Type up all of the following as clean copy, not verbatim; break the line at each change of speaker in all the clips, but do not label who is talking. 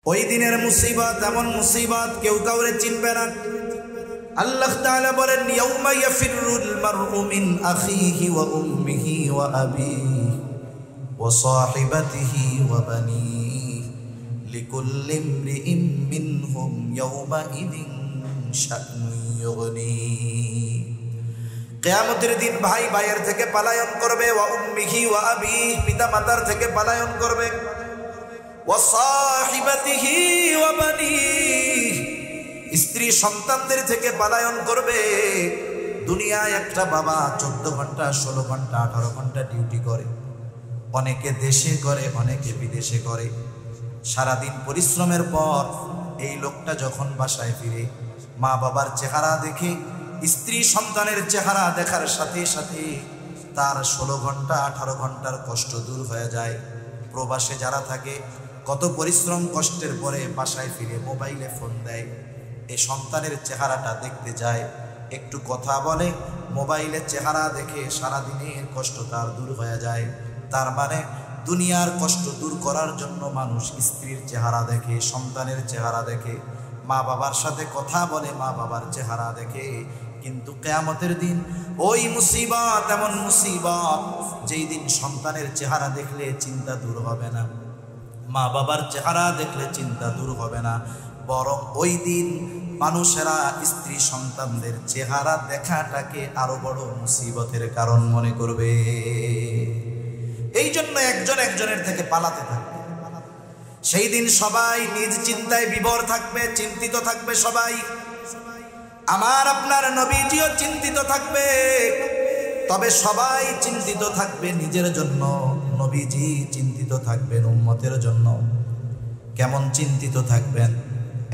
ওই দিনের মুসিবত এমন মুসিবত কেউ কাউরে চিনবে না। আল্লাহ তাআলা বলেন, ইয়াউমা ইয়াফিরুল মারউ মিন আখিহি ওয়া উম্মিহি ওয়া আবিহি ওয়া সাহিবাতিহি ওয়া বানিহি লিকুল্লি ইমরিইম মিনহুম ইয়াউমা ইযিন শা'নুন ইউগনি। কিয়ামতের দিন ভাই ভাইয়ের থেকে পলায়ন করবে, ওয়া উম্মিহি ওয়া আবিহি পিতা মাতার থেকে পলায়ন করবে, ওয়া সাহিবাতিহি ওয়া বানিহি স্ত্রী সন্তানদের থেকে পলায়ন করবে। দুনিয়ায় একটা বাবা 14 ঘন্টা 16 ঘন্টা 18 ঘন্টা ডিউটি করে, অনেকে দেশে করে অনেকে বিদেশে করে। সারাদিন পরিশ্রমের পর এই লোকটা যখন বাসায় ফিরে মা বাবার চেহারা দেখে, স্ত্রী সন্তানের চেহারা দেখার সাথে সাথে তার 16 ঘন্টা 18 ঘন্টার কষ্ট দূর হয়ে যায়। প্রবাসে যারা থাকে কত পরিশ্রম কষ্টের পরে বাসায় ফিরে মোবাইলে ফোন দেয়, এই সন্তানের চেহারাটা দেখতে যায়, একটু কথা বলে, মোবাইলের চেহারা দেখে সারাদিনের কষ্ট তার দূর হয়ে যায়। তার মানে দুনিয়ার কষ্ট দূর করার জন্য মানুষ স্ত্রীর চেহারা দেখে, সন্তানের চেহারা দেখে, মা বাবার সাথে কথা বলে, মা বাবার চেহারা দেখে। কিন্তু কিয়ামতের দিন ওই মুসিবত এমন মুসিবত, যেই দিন সন্তানের চেহারা দেখলে চিন্তা দূর হবে না, মা বাবার চেহারা দেখলে চিন্তা দূর হবে না, বরং ওই দিন মানুষেরা স্ত্রী সন্তানদের চেহারা দেখাটাকে আরো বড় মুসিবতের কারণ মনে করবে। এই জন্য একজন একজনের থেকে পালাতে থাকবে। সেই দিন সবাই নিজ চিন্তায় বিভোর থাকবে, চিন্তিত থাকবে সবাই। আমার আপনার নবীজিও চিন্তিত থাকবে, তবে সবাই চিন্তিত থাকবে নিজের জন্য, নবীজি চিন্তিত থাকবেন উম্মতের জন্য। কেমন চিন্তিত থাকবেন?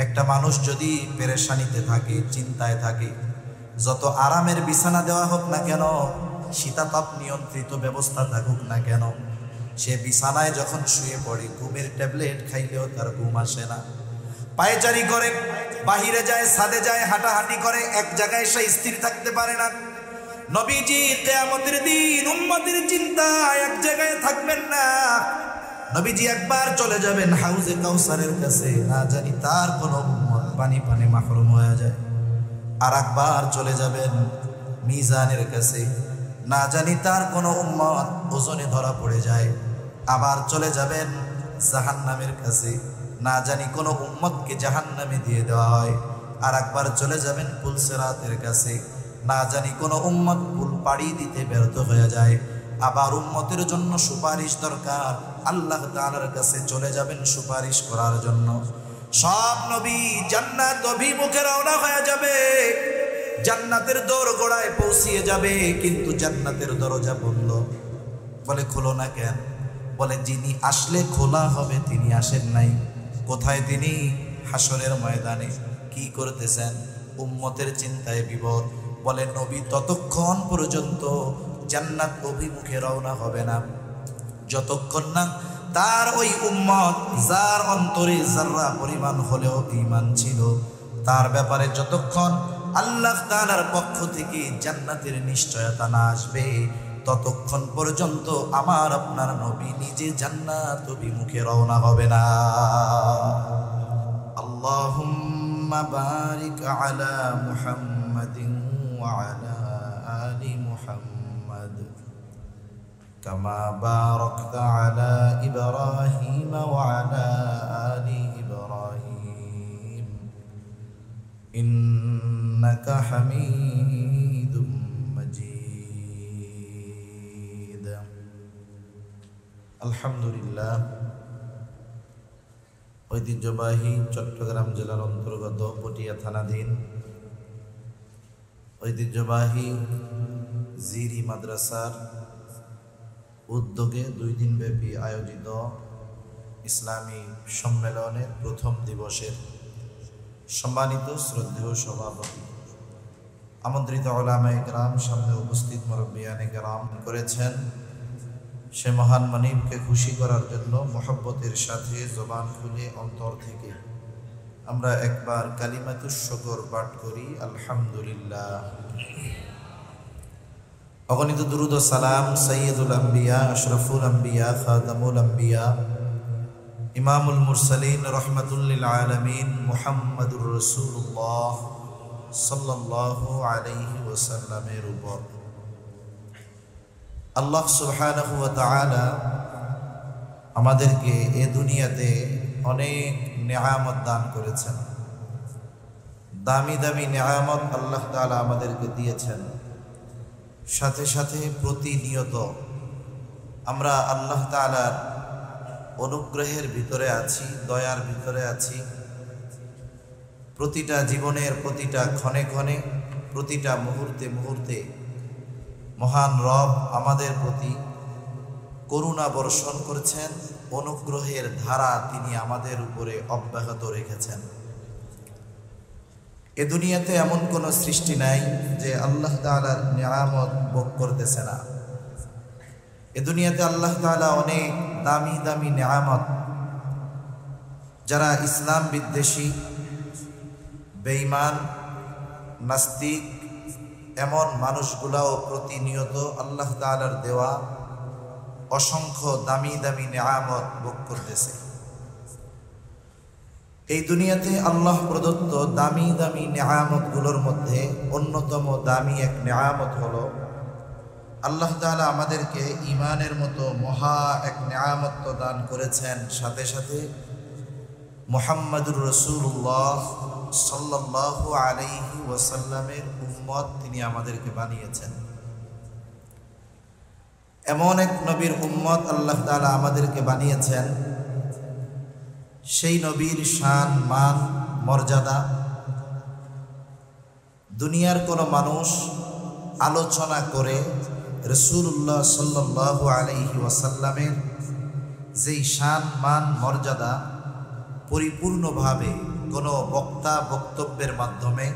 একটা মানুষ যদি পেরেশানিতে থাকে, চিন্তায় থাকে, যত আরামের বিছানা দেওয়া হোক না কেন, শীতাতপ নিয়ন্ত্রিত ব্যবস্থা থাকুক না কেন, সে বিছানায় যখন শুয়ে পড়ে ঘুমের ট্যাবলেট খাইলেও তার ঘুম আসে না। পায়চারি করে, বাহিরে যায়, ছাদে যায়, হাঁটাহাঁটি করে, এক জায়গায় সে স্থির থাকতে পারে না। নবীজি কিয়ামতের দিন উম্মতের চিন্তায় এক জায়গায় থাকবেন না। নবীজি একবার চলে যাবেন হাউজে কাউসারের কাছে, না জানি তার কোন উম্মত পানি মাহরুম হয়ে যায়। আর একবার চলে যাবেন মিজানের কাছে, না জানি তার কোন উম্মত ওজনে ধরা পড়ে যায়। আবার চলে যাবেন জাহান্নামের কাছে, না জানি কোন উম্মতকে জাহান্নামে দিয়ে দেওয়া হয়। আর একবার চলে যাবেন পুলসিরাতের কাছে, না জানি কোন উম্মত পুল পাড়ি দিতে ব্যর্থ হয়ে যায়। আবার উম্মতের জন্য সুপারিশ দরকার, আল্লাহ তাআলার কাছে চলে যাবেন সুপারিশ করার জন্য। সব নবী জান্নাত অভিমুখে রওনা হয়ে যাবে, জান্নাতের দোরগোড়ায় পৌঁছিয়ে যাবে, কিন্তু জান্নাতের দরজা বন্ধ। বলে খোলো না কেন? বলে যিনি আসলে খোলা হবে তিনি আসেন নাই। কোথায় তিনি? হাসরের ময়দানে। কি করতেছেন? উম্মতের চিন্তায় বিভোর। বলে নবী ততক্ষণ পর্যন্ত জান্নাত অভিমুখে রওনা হবে না, যতক্ষণ না তার ওই উম্মত যার অন্তরে যাররা পরিমাণ হলেও ঈমান ছিল, তার ব্যাপারে যতক্ষণ আল্লাহ তাআলার পক্ষ থেকে জান্নাতের নিশ্চয়তা না আসবে, ততক্ষণ পর্যন্ত আমার আপনার নবী নিজে জান্নাত অভিমুখে রওনা হবে না। আল্লাহুম্মা বারিক আলা মুহাম্মাদিন ওয়া আলা আলি মুহাম্মাদ কামা বারাকতা আলা ইব্রাহিম ওয়া আলা আলি ইব্রাহিম ইন্নাকা হামিদুম মাজিদ। আলহামদুলিল্লাহ। ঐতিহ্যবাহী চট্টগ্রাম জেলার অন্তর্গত পটিয়া থানাধীন ঐতিহ্যবাহী জিরি মাদ্রাসার উদ্যোগে 2 দিনব্যাপী আয়োজিত ইসলামী সম্মেলনের প্রথম দিবসের সম্মানিত শ্রদ্ধেয় সভাপতি, আমন্ত্রিত উলামায়ে কেরাম, সামনে উপস্থিত মুরব্বিয়ানে কেরাম করেছেন সে মহান মানিবকে খুশি করার জন্য মহব্বতের সাথে জবান খুলে অন্তর থেকে আমরা একবার কালিমাতুশ শুকর পাঠ করি। আলহামদুলিল্লাহ। অগণিত দুরূদ ও সালাম সাইয়্যিদুল আম্বিয়া, আশরাফুল আম্বিয়া, খাতামুল আম্বিয়া ইমামুল মুরসালিন রহমাতুল লিল আলামিন মুহাম্মাদুর রাসূলুল্লাহ সাল্লাল্লাহু আলাইহি ওয়াসাল্লামের উপর আল্লাহ সুবহানাহু ওয়া তাআলা আমাদেরকে এই দুনিয়াতে অনেক নিয়ামত দান করেছেন। দামি দামি নিয়ামত আল্লাহ তাআলা আমাদেরকে দিয়েছেন। সাথে সাথে প্রতিনিয়ত আমরা আল্লাহ তাআলার অনুগ্রহের ভিতরে আছি, দয়ার ভিতরে আছি। প্রতিটা জীবনের প্রতিটা ক্ষণে ক্ষণে, প্রতিটা মুহূর্তে মুহূর্তে মহান রব আমাদের প্রতি করুণা বর্ষণ করেছেন, অনুগ্রহের ধারা তিনি আমাদের উপরে অব্যাহত রেখেছেন। এ দুনিয়াতে এমন কোনো সৃষ্টি নাই যে আল্লাহ তাআলার নিয়ামত ভোগ করতেছে না। এ দুনিয়াতে আল্লাহ তাআলা অনেক দামি দামি নিয়ামত, যারা ইসলাম বিদ্বেষী, বেঈমান, নাস্তিক, এমন মানুষগুলাও প্রতিনিয়ত আল্লাহ তাআলার দেওয়া অসংখ্য দামি দামি নিয়ামত ভোগ করতেছে। এই দুনিয়াতে আল্লাহ প্রদত্ত দামি দামি নিয়ামতগুলোর মধ্যে অন্যতম দামি এক নিয়ামত হলো আল্লাহ তাআলা আমাদেরকে ঈমানের মতো মহা এক নিয়ামত দান করেছেন। সাথে সাথে মুহাম্মাদুর রাসূলুল্লাহ সাল্লাল্লাহু আলাইহি ওয়াসাল্লামের উম্মত তিনি আমাদেরকে বানিয়েছেন। এমন এক নবীর উম্মত আল্লাহ তাআলা আমাদেরকে বানিয়েছেন, সেই নবীর শান, মান, মর্যাদা দুনিয়ার কোনো মানুষ আলোচনা করে রাসূলুল্লাহ সাল্লাল্লাহু আলাইহি ওয়াসাল্লামের যেই শান, মান, মর্যাদা পরিপূর্ণভাবে কোনো বক্তা বক্তব্যের মাধ্যমে,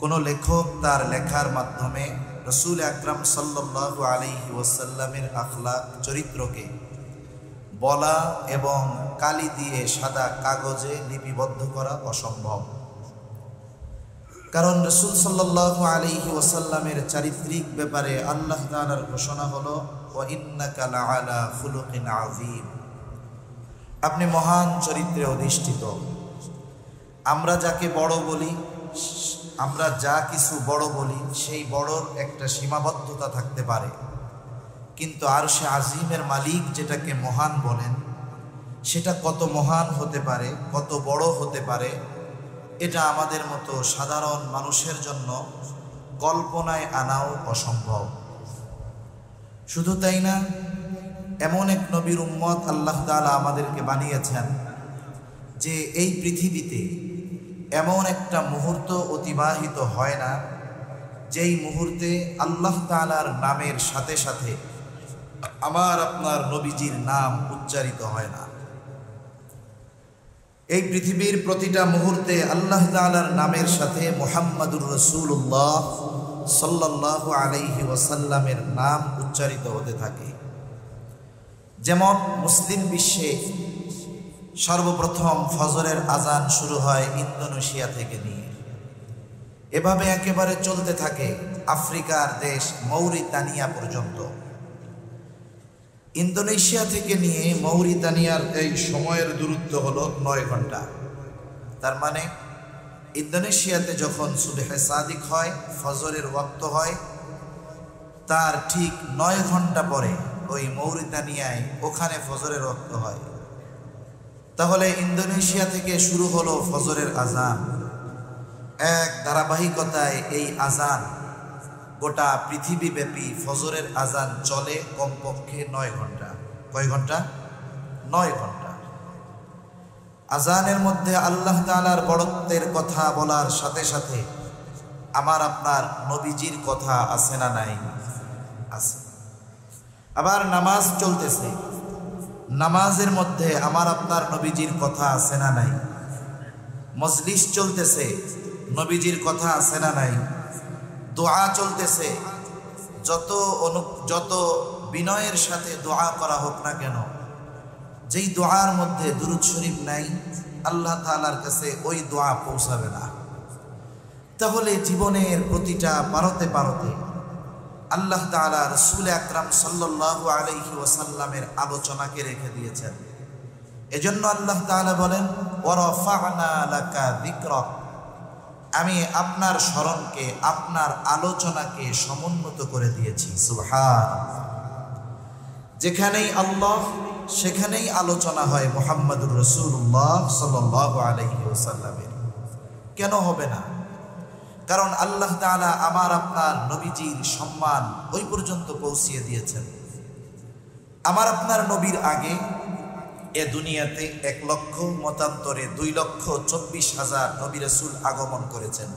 কোনো লেখক তার লেখার মাধ্যমে রাসূল আকরাম সাল্লাল্লাহু আলাইহি ওয়াসাল্লামের আখলাক, চরিত্রকে বলা এবং কালি দিয়ে সাদা কাগজে লিপিবদ্ধ করা অসম্ভব। কারণ রাসূল সাল্লাল্লাহু আলাইহি ওয়াসাল্লামের চারিত্রিক ব্যাপারে আল্লাহ তাআলার ঘোষণা হলো ওয়া ইন্নাকা লাআলা খুলুকিন আযীম, আপনি মহান চরিত্রে অধিষ্ঠিত। আমরা যাকে বড় বলি, আমরা যা কিছু বড় বলি, সেই বড়র একটা সীমাবদ্ধতা থাকতে পারে, কিন্তু আরশে আজিমের মালিক যেটাকে মহান বলেন, সেটা কত মহান হতে পারে, কত বড় হতে পারে, এটা আমাদের মতো সাধারণ মানুষের জন্য কল্পনায় আনাও অসম্ভব। শুধু তাই না, এমন এক নবীর উম্মত আল্লাহ তাআলা আমাদেরকে বানিয়েছেন যে এই পৃথিবীতে এমন একটা মুহূর্ত অতিবাহিত হয় না যেই মুহূর্তে আল্লাহ তাআলার নামের সাথে সাথে আমার আপনার নবীজির নাম উচ্চারিত হয় না। এই পৃথিবীর প্রতিটা মুহূর্তে আল্লাহ তাআলার নামের সাথে মুহাম্মাদুর রাসূলুল্লাহ সাল্লাল্লাহু আলাইহি ওয়াসাল্লামের নাম উচ্চারিত হতে থাকে। যেমন মুসলিম বিশ্বে সর্বপ্রথম ফজরের আজান শুরু হয় ইন্দোনেশিয়া থেকে নিয়ে, এভাবে একেবারে চলতে থাকে আফ্রিকার দেশ মৌরিতানিয়া পর্যন্ত। ইন্দোনেশিয়া থেকে নিয়ে মৌরিতানিয়ার এই সময়ের দূরত্ব হলো 9 ঘন্টা। তার মানে ইন্দোনেশিয়াতে যখন সুবহে সাদিক হয়, ফজরের ওয়াক্ত হয়, তার ঠিক 9 ঘন্টা পরে ওই মৌরিতানিয়ায় ওখানে ফজরের ওয়াক্ত হয়। তাহলে ইন্দোনেশিয়া থেকে শুরু হলো ফজরের আজান। এক ধারাবাহিকতায় এই আজান গোটা পৃথিবীব্যাপী ফজরের আজান চলে কমপক্ষে 9 ঘন্টা। কয় ঘন্টা? 9 ঘন্টা। আজানের মধ্যে আল্লাহ তাআলার বড়ত্বের কথা বলার সাথে সাথে আমার আপনার নবীজির কথা আছে না নাই? আছে। আবার নামাজ চলতেছে, নামাজের মধ্যে আমার আপনার নবীজির কথা আছে না নাই? মজলিস চলতেছে, নবীজির কথা আছে না নাই? দোয়া চলতেছে, যত বিনয়ের সাথে দোয়া করা হোক না কেন, যেই দোয়ার মধ্যে দুরূদ শরীফ নাই, আল্লাহ তাআলার কাছে ওই দোয়া পৌঁছাবে না। তাহলে জীবনের প্রতিটা পারতে পারতে আল্লাহ তাআলা রাসূল আকরাম সাল্লাল্লাহু আলাইহি ওয়াসাল্লামের আলোচনাকে রেখে দিয়েছেন। এজন্য আল্লাহ তাআলা বলেন ওয়ারাফা'না লাকা যিকরাক, আমি আপনার স্মরণকে, আপনার আলোচনাকে সমুন্নত করে দিয়েছি। সুবহানাল্লাহ। যেখানেই আল্লাহ সেখানেই আলোচনা হয় মুহাম্মদুর রাসূলুল্লাহ সাল্লাল্লাহু আলাইহি ওয়াসাল্লামের। কেন হবে না? কারণ আল্লাহ তাআলা আমার আপনার নবীজির সম্মান ওই পর্যন্ত পৌঁছিয়ে দিয়েছেন। আমার আপনার নবীর আগে এ দুনিয়াতে 1 লক্ষ মতান্তরে 2,24,000 নবী রাসূল আগমন করেছেন।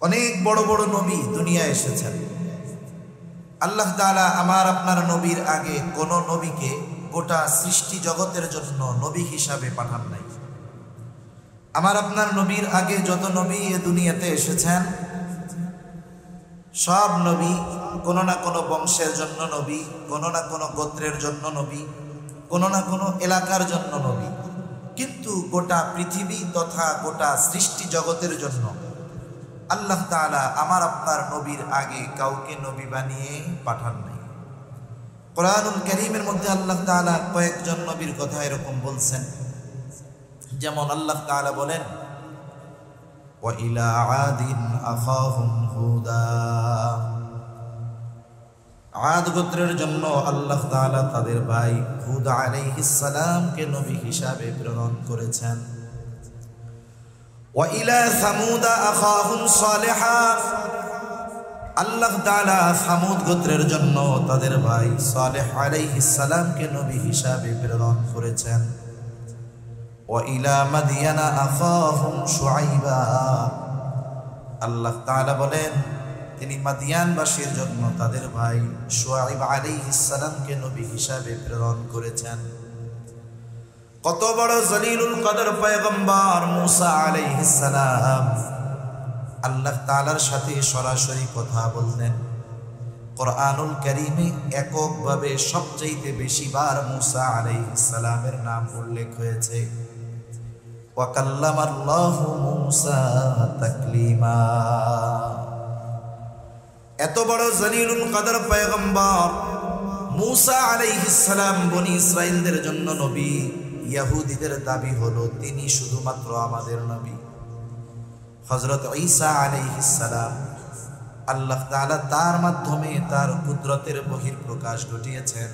অনেক বড় বড় নবী দুনিয়ায় এসেছেন। আল্লাহ তাআলা আমার আপনার নবীর আগে কোন নবীকে গোটা সৃষ্টি জগতের জন্য নবী হিসাবে পাঠান নাই। আমার আপনার নবীর আগে যত নবী এ দুনিয়াতে এসেছেন, সব নবী কোনো না কোনো বংশের জন্য নবী, কোনো না কোনো গোত্রের জন্য নবী, কোনো না কোনো এলাকার জন্য নবী, কিন্তু গোটা পৃথিবী তথা গোটা সৃষ্টি জগতের জন্য আল্লাহ তাআলা আমার আপনার নবীর আগে কাউকে নবী বানিয়ে পাঠান নাই। কোরআনুল কারীমের মধ্যে আল্লাহ তাআলা কয়েকজন নবীর কথা এরকম বলছেন। যেমন আল্লাহ তাআলা বলেন ওয়া ইলা আদিন আখাহুম হুদা, আদ গোত্রের জন্য আল্লাহ তাআলা তাদের ভাই হুদ আলাইহিস সালামকে নবী হিসাবে প্রেরণ করেছেন। ওয়া ইলা সামুদা আখাহুম সালিহা, আল্লাহ তাআলা সামুদ গোত্রের জন্য তাদের ভাই সালেহ আলাইহিস সালামকে নবী হিসাবে প্রেরণ করেছেন। ওয়া ইলা মাদিয়ানা আখাহুম শুআইবা, আল্লাহ তাআলা বলেন তিনি মাদিয়ানবাসীর জন্য তাদের ভাই শুআইব আলাইহিস সালামকে নবী হিসাবে প্রেরণ করেছেন। কত বড় জলিলুল কদর পয়গম্বর মুসা আলাইহিস সালাম আল্লাহ তাআলার সাথে সরাসরি কথা বলতেন। কোরআনুল কারীমে এককভাবে সবচেয়ে বেশি বার মুসা আলাইহিস সালামের নাম উল্লেখ হয়েছে। ওয়া কাল্লামাল্লাহু মুসা তাকলিমা। এত বড় জলিলুল কদর পয়গম্বর মুসা আলাইহিস সালাম বনি ইসরাইলদের জন্য নবী। ইহুদিদের দাবি হলো তিনি শুধুমাত্র আমাদের নবী। হযরত ঈসা আলাইহিস সালাম আল্লাহ তাআলা তার মাধ্যমে তার কুদরতের বহিঃপ্রকাশ ঘটিয়েছেন।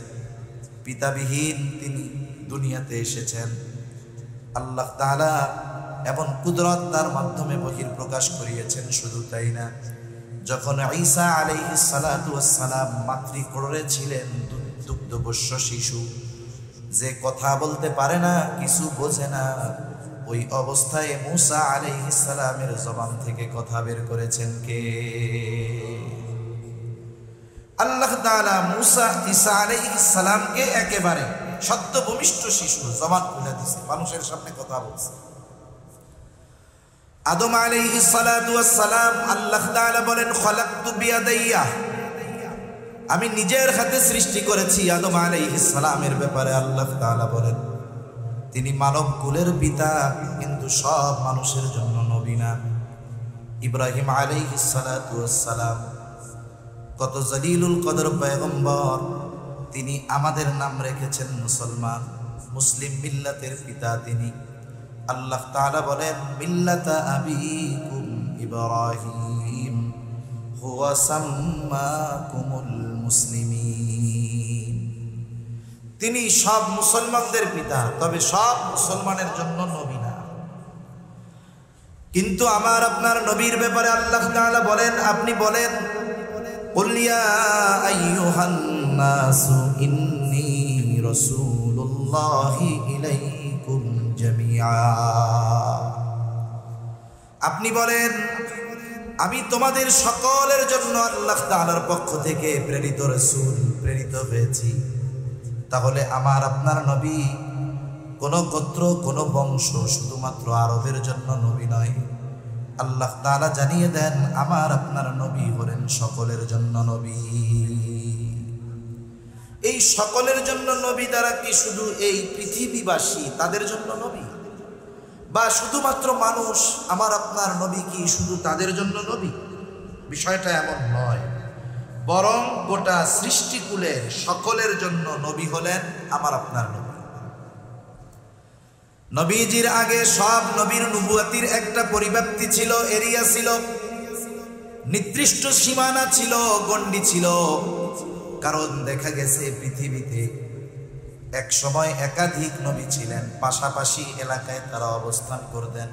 পিতাবিহীন তিনি দুনিয়াতে এসেছেন। আল্লাহ তাআলা এবং কুদরত তার মাধ্যমে বহিঃপ্রকাশ করিয়েছেন। শুধু তাই না, যখন ঈসা আলাইহিস সালাতু ওয়াস সালাম মাতৃকোলে ছিলেন, দুগ্ধপোষ্য শিশু, যে কথা বলতে পারে না, কিছু বোঝে না, ওই অবস্থায় মুসা আলাইহিস সালামের জবান থেকে কথা বের করেছেন কে? আল্লাহ তাআলা মুসা ঈসা আলাইহিস সালামকে একেবারে সদ্য ভূমিষ্ঠ শিশু জবান খুলে দিয়েছে, মানুষের সামনে কথা বলছে। আদম আলাইহিস সালাতু ওয়াস সালাম আল্লাহ তাআলা বলেন খলাকতু বিয়াদাইয়া, আমি নিজের হাতে সৃষ্টি করেছি। আদম আলাইহিস সালামের ব্যাপারে আল্লাহ তাআলা বলেন তিনি মানব কুলের পিতা, কিন্তু সব মানুষের জন্য নবী না। ইব্রাহিম আলাইহিস সালাতু ওয়াস সালাম কত জলিলুল কদর পয়গম্বর, তিনি আমাদের নাম রেখেছেন মুসলমান, মুসলিম মিল্লাতের পিতা তিনি। আল্লাহ তাআলা বলেন মিল্লাতা আবিকুম ইব্রাহিম হুয়া সাম্মাকুমুল মুসলিমিন, তিনি সব মুসলমানদের পিতা, তবে সব মুসলমানের জন্য নবী না। কিন্তু আমার আপনার নবীর ব্যাপারে আল্লাহ তাআলা বলেন, আপনি বলেন কুল ইয়া আইয়ুহান নাসু ইন্নী রাসূলুল্লাহি ইলাইকুম জামিআ, আপনি বলেন আমি তোমাদের সকলের জন্য আল্লাহ তাআলার পক্ষ থেকে প্রেরিত রাসূল, প্রেরিত হয়েছি। তাহলে আমার আপনার নবী কোন গোত্র, কোন বংশ, শুধুমাত্র আরবের জন্য নবী নয়। আল্লাহ তাআলা জানিয়ে দেন আমার আপনার নবী হলেন সকলের জন্য নবী। এই সকলের জন্য নবী দ্বারা কি শুধু এই পৃথিবীবাসী তাদের জন্য নবী, বা শুধুমাত্র মানুষ আমার আপনার নবী কি শুধু তাদের জন্য নবী? বিষয়টা এমন নয়, বরং গোটা সৃষ্টিকুলের সকলের জন্য নবী হলেন আমার আপনার নবী। নবীজির আগে সব নবীর নবুয়তির একটা পরিব্যাপ্তি ছিল, এরিয়া ছিল, নির্দিষ্ট সীমানা ছিল, গণ্ডি ছিল। কারণ দেখা গেছে পৃথিবীতে এক সময় একাধিক নবী ছিলেন, পাশাপাশি এলাকায় তারা অবস্থান করতেন।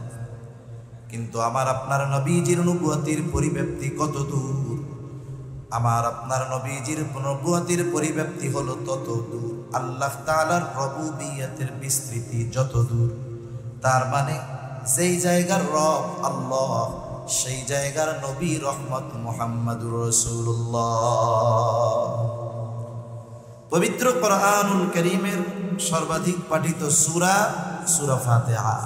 কিন্তু আমার আপনার নবীজির নবুয়তির পরিব্যাপ্তি কত দূর, আমার আপনার নবীজির নবুয়তির পরিব্যাপ্তি হলো তত দূর। আল্লাহ তাআলার রুবুবিয়তের বিস্তৃতি যত দূর, তার মানে যেই জায়গার রব আল্লাহ, সেই জায়গার নবী রহমত মুহাম্মাদুর রাসূলুল্লাহ। পবিত্র কোরআনুল কারীমের সর্বাধিক পাঠিত সূরা সূরা ফাতিহা।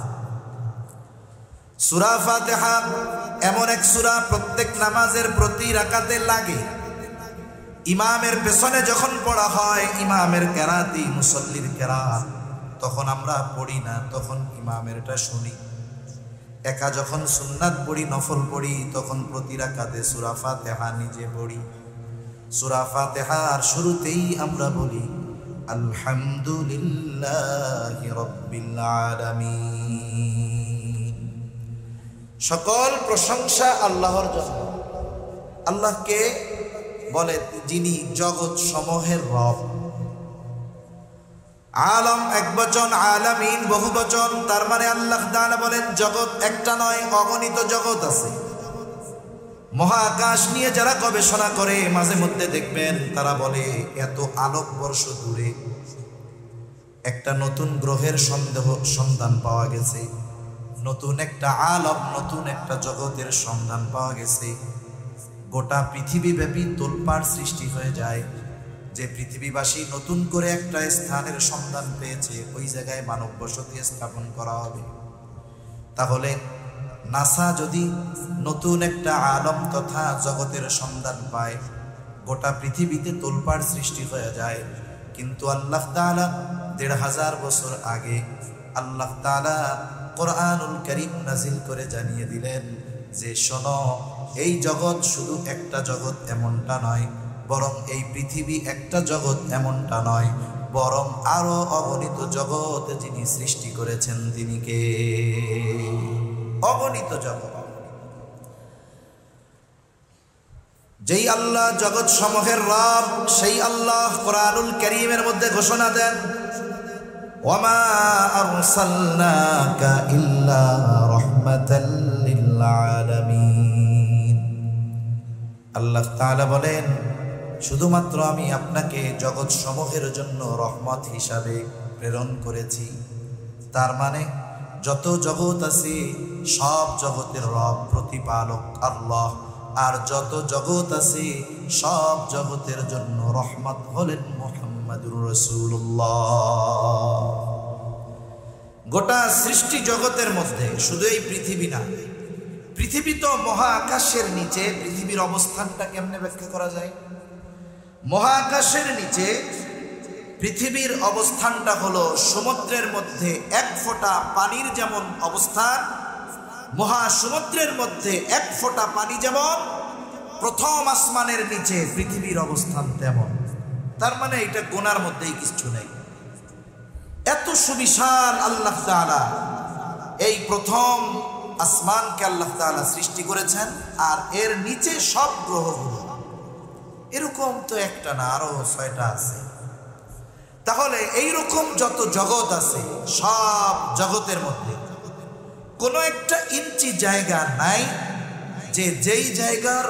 সূরা ফাতিহা এমন এক সূরা প্রত্যেক নামাজের প্রতি রাকাতে লাগে। ইমামের পেছনে যখন পড়া হয়, ইমামের কেরাতি, মুসল্লির কেরাত, তখন আমরা পড়ি না, তখন ইমামেরটা শুনি। একা যখন সুন্নাত পড়ি, নফল পড়ি, তখন প্রতি রাকাতে সূরা ফাতিহা নিজে পড়ি। সূরা ফাতিহার শুরুতেই আমরা বলি আলহামদুলিল্লাহি রাব্বিল আলামিন। সকল প্রশংসা আল্লাহর জন্য। আল্লাহকে বলে যিনি জগৎ সমূহের রব। আলম এক বচন, আলামিন বহু বচন, তার মানে আল্লাহ তাআলা বলেন জগৎ একটা নয়, অগণিত জগৎ আছে। মহাকাশ নিয়ে যারা গবেষণা করে মাঝে মধ্যে দেখবেন তারা বলে এত আলোকবর্ষ দূরে একটা নতুন গ্রহের সন্ধান পাওয়া গেছে, নতুন একটা আলম, নতুন একটা জগতের সন্ধান পাওয়া গেছে। গোটা পৃথিবীব্যাপী তোলপাড় সৃষ্টি হয়ে যায় যে পৃথিবীবাসী নতুন করে একটা স্থানের সন্ধান পেয়েছে, ওই জায়গায় মানব বসতি স্থাপন করা হবে। তাহলে নাসা যদি নতুন একটা আলম তথা জগতের সন্ধান পায়, গোটা পৃথিবীতে তোলপাড় সৃষ্টি হয়ে যায়। কিন্তু আল্লাহ তাআলা ১৫০০ বছর আগে আল্লাহ তাআলা কোরআনুল কারীম নাজিল করে জানিয়ে দিলেন যে শোনো, এই জগৎ শুধু একটা জগৎ এমনটা নয়, বরং এই পৃথিবী একটা জগৎ এমনটা নয়, বরং আরো অগণিত জগৎ যিনি সৃষ্টি করেছেন তিনি কে? অগণিত জগৎ। যেই আল্লাহ জগৎ সমূহের রব, সেই আল্লাহ কোরআনুল কারীমের মধ্যে ঘোষণা দেন ওয়ামা আরসালনাকা ইল্লা রাহমাতাল লিল আলামিন। আল্লাহ তাআলা বলেন শুধুমাত্র আমি আপনাকে জগৎ সমূহের জন্য রহমত হিসাবে প্রেরণ করেছি। তার মানে যত জগৎ আছে সব জগতের রব প্রতিপালক আল্লাহ, আর যত জগৎ আছে সব জগতের জন্য রহমত হলেন মুহাম্মাদুর রাসূলুল্লাহ। গোটা সৃষ্টি জগতের মধ্যে শুধু এই পৃথিবী না, পৃথিবী তো মহাকাশের নিচে। পৃথিবীর অবস্থানটা কেমনে ব্যাখ্যা করা যায়? মহাকাশের নিচে পৃথিবীর অবস্থানটা হলো সমুদ্রের মধ্যে এক ফোঁটা পানির যেমন অবস্থান, মহাসমুদ্রের মধ্যে এক ফোঁটা পানি যেমন, প্রথম আসমানের নিচে পৃথিবীর অবস্থান তেমন। তার মানে এটা গোনার মধ্যেই কিছু নেই। এত সুবিশাল আল্লাহ তাআলা এই প্রথম আসমানকে আল্লাহ তাআলা সৃষ্টি করেছেন, আর এর নিচে সব গ্রহগুলো। এরকম তো একটা না, আরো ৬টা আছে। তাহলে এইরকম যত জগৎ আছে সব জগতের মধ্যে কোনো একটা ইঞ্চি জায়গা নাই যে যেই জায়গার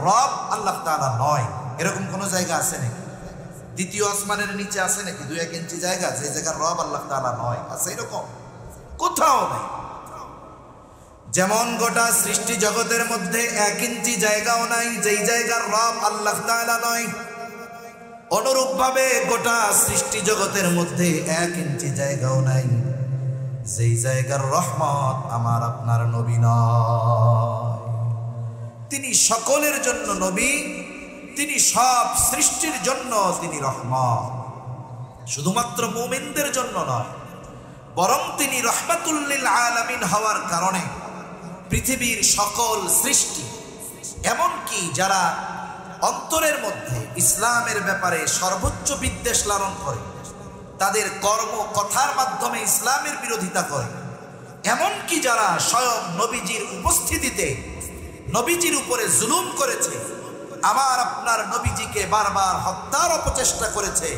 রব আল্লাহ তাআলা নয়। এরকম কোন জায়গা আছে নাকি? দ্বিতীয় আসমানের নিচে আছে নাকি ২-১ ইঞ্চি জায়গা যে জায়গার রব আল্লাহ তাআলা নয়? আছে এরকম? কোথাও নেই। যেমন গোটা সৃষ্টি জগতের মধ্যে ১ ইঞ্চি জায়গাও নাই যেই জায়গার রব আল্লাহ তাআলা নয়, অনুরূপভাবে গোটা সৃষ্টি জগতের মধ্যে ১ ইঞ্চি জায়গাও নাই যেই জায়গার রহমত আমার আপনার নবী নয়। তিনি সকলের জন্য নবী, তিনি সব সৃষ্টির জন্য তিনি রহমত, শুধুমাত্র মুমিনদের জন্য নয়, বরং তিনি রহমাতুল লিল আলামিন হওয়ার কারণে পৃথিবীর সকল সৃষ্টি, এমনকি যারা অন্তরের মধ্যে ইসলামের ব্যাপারে সর্বোচ্চ বিদ্বেষ লালন করে, তাদের কর্ম কথার মাধ্যমে ইসলামের বিরোধিতা করে, এমনকি যারা স্বয়ং নবীজির উপস্থিতিতে নবীজির উপরে জুলুম করেছে, আমার আপনার নবীজিকে বারবার হত্যার অপচেষ্টা করেছে,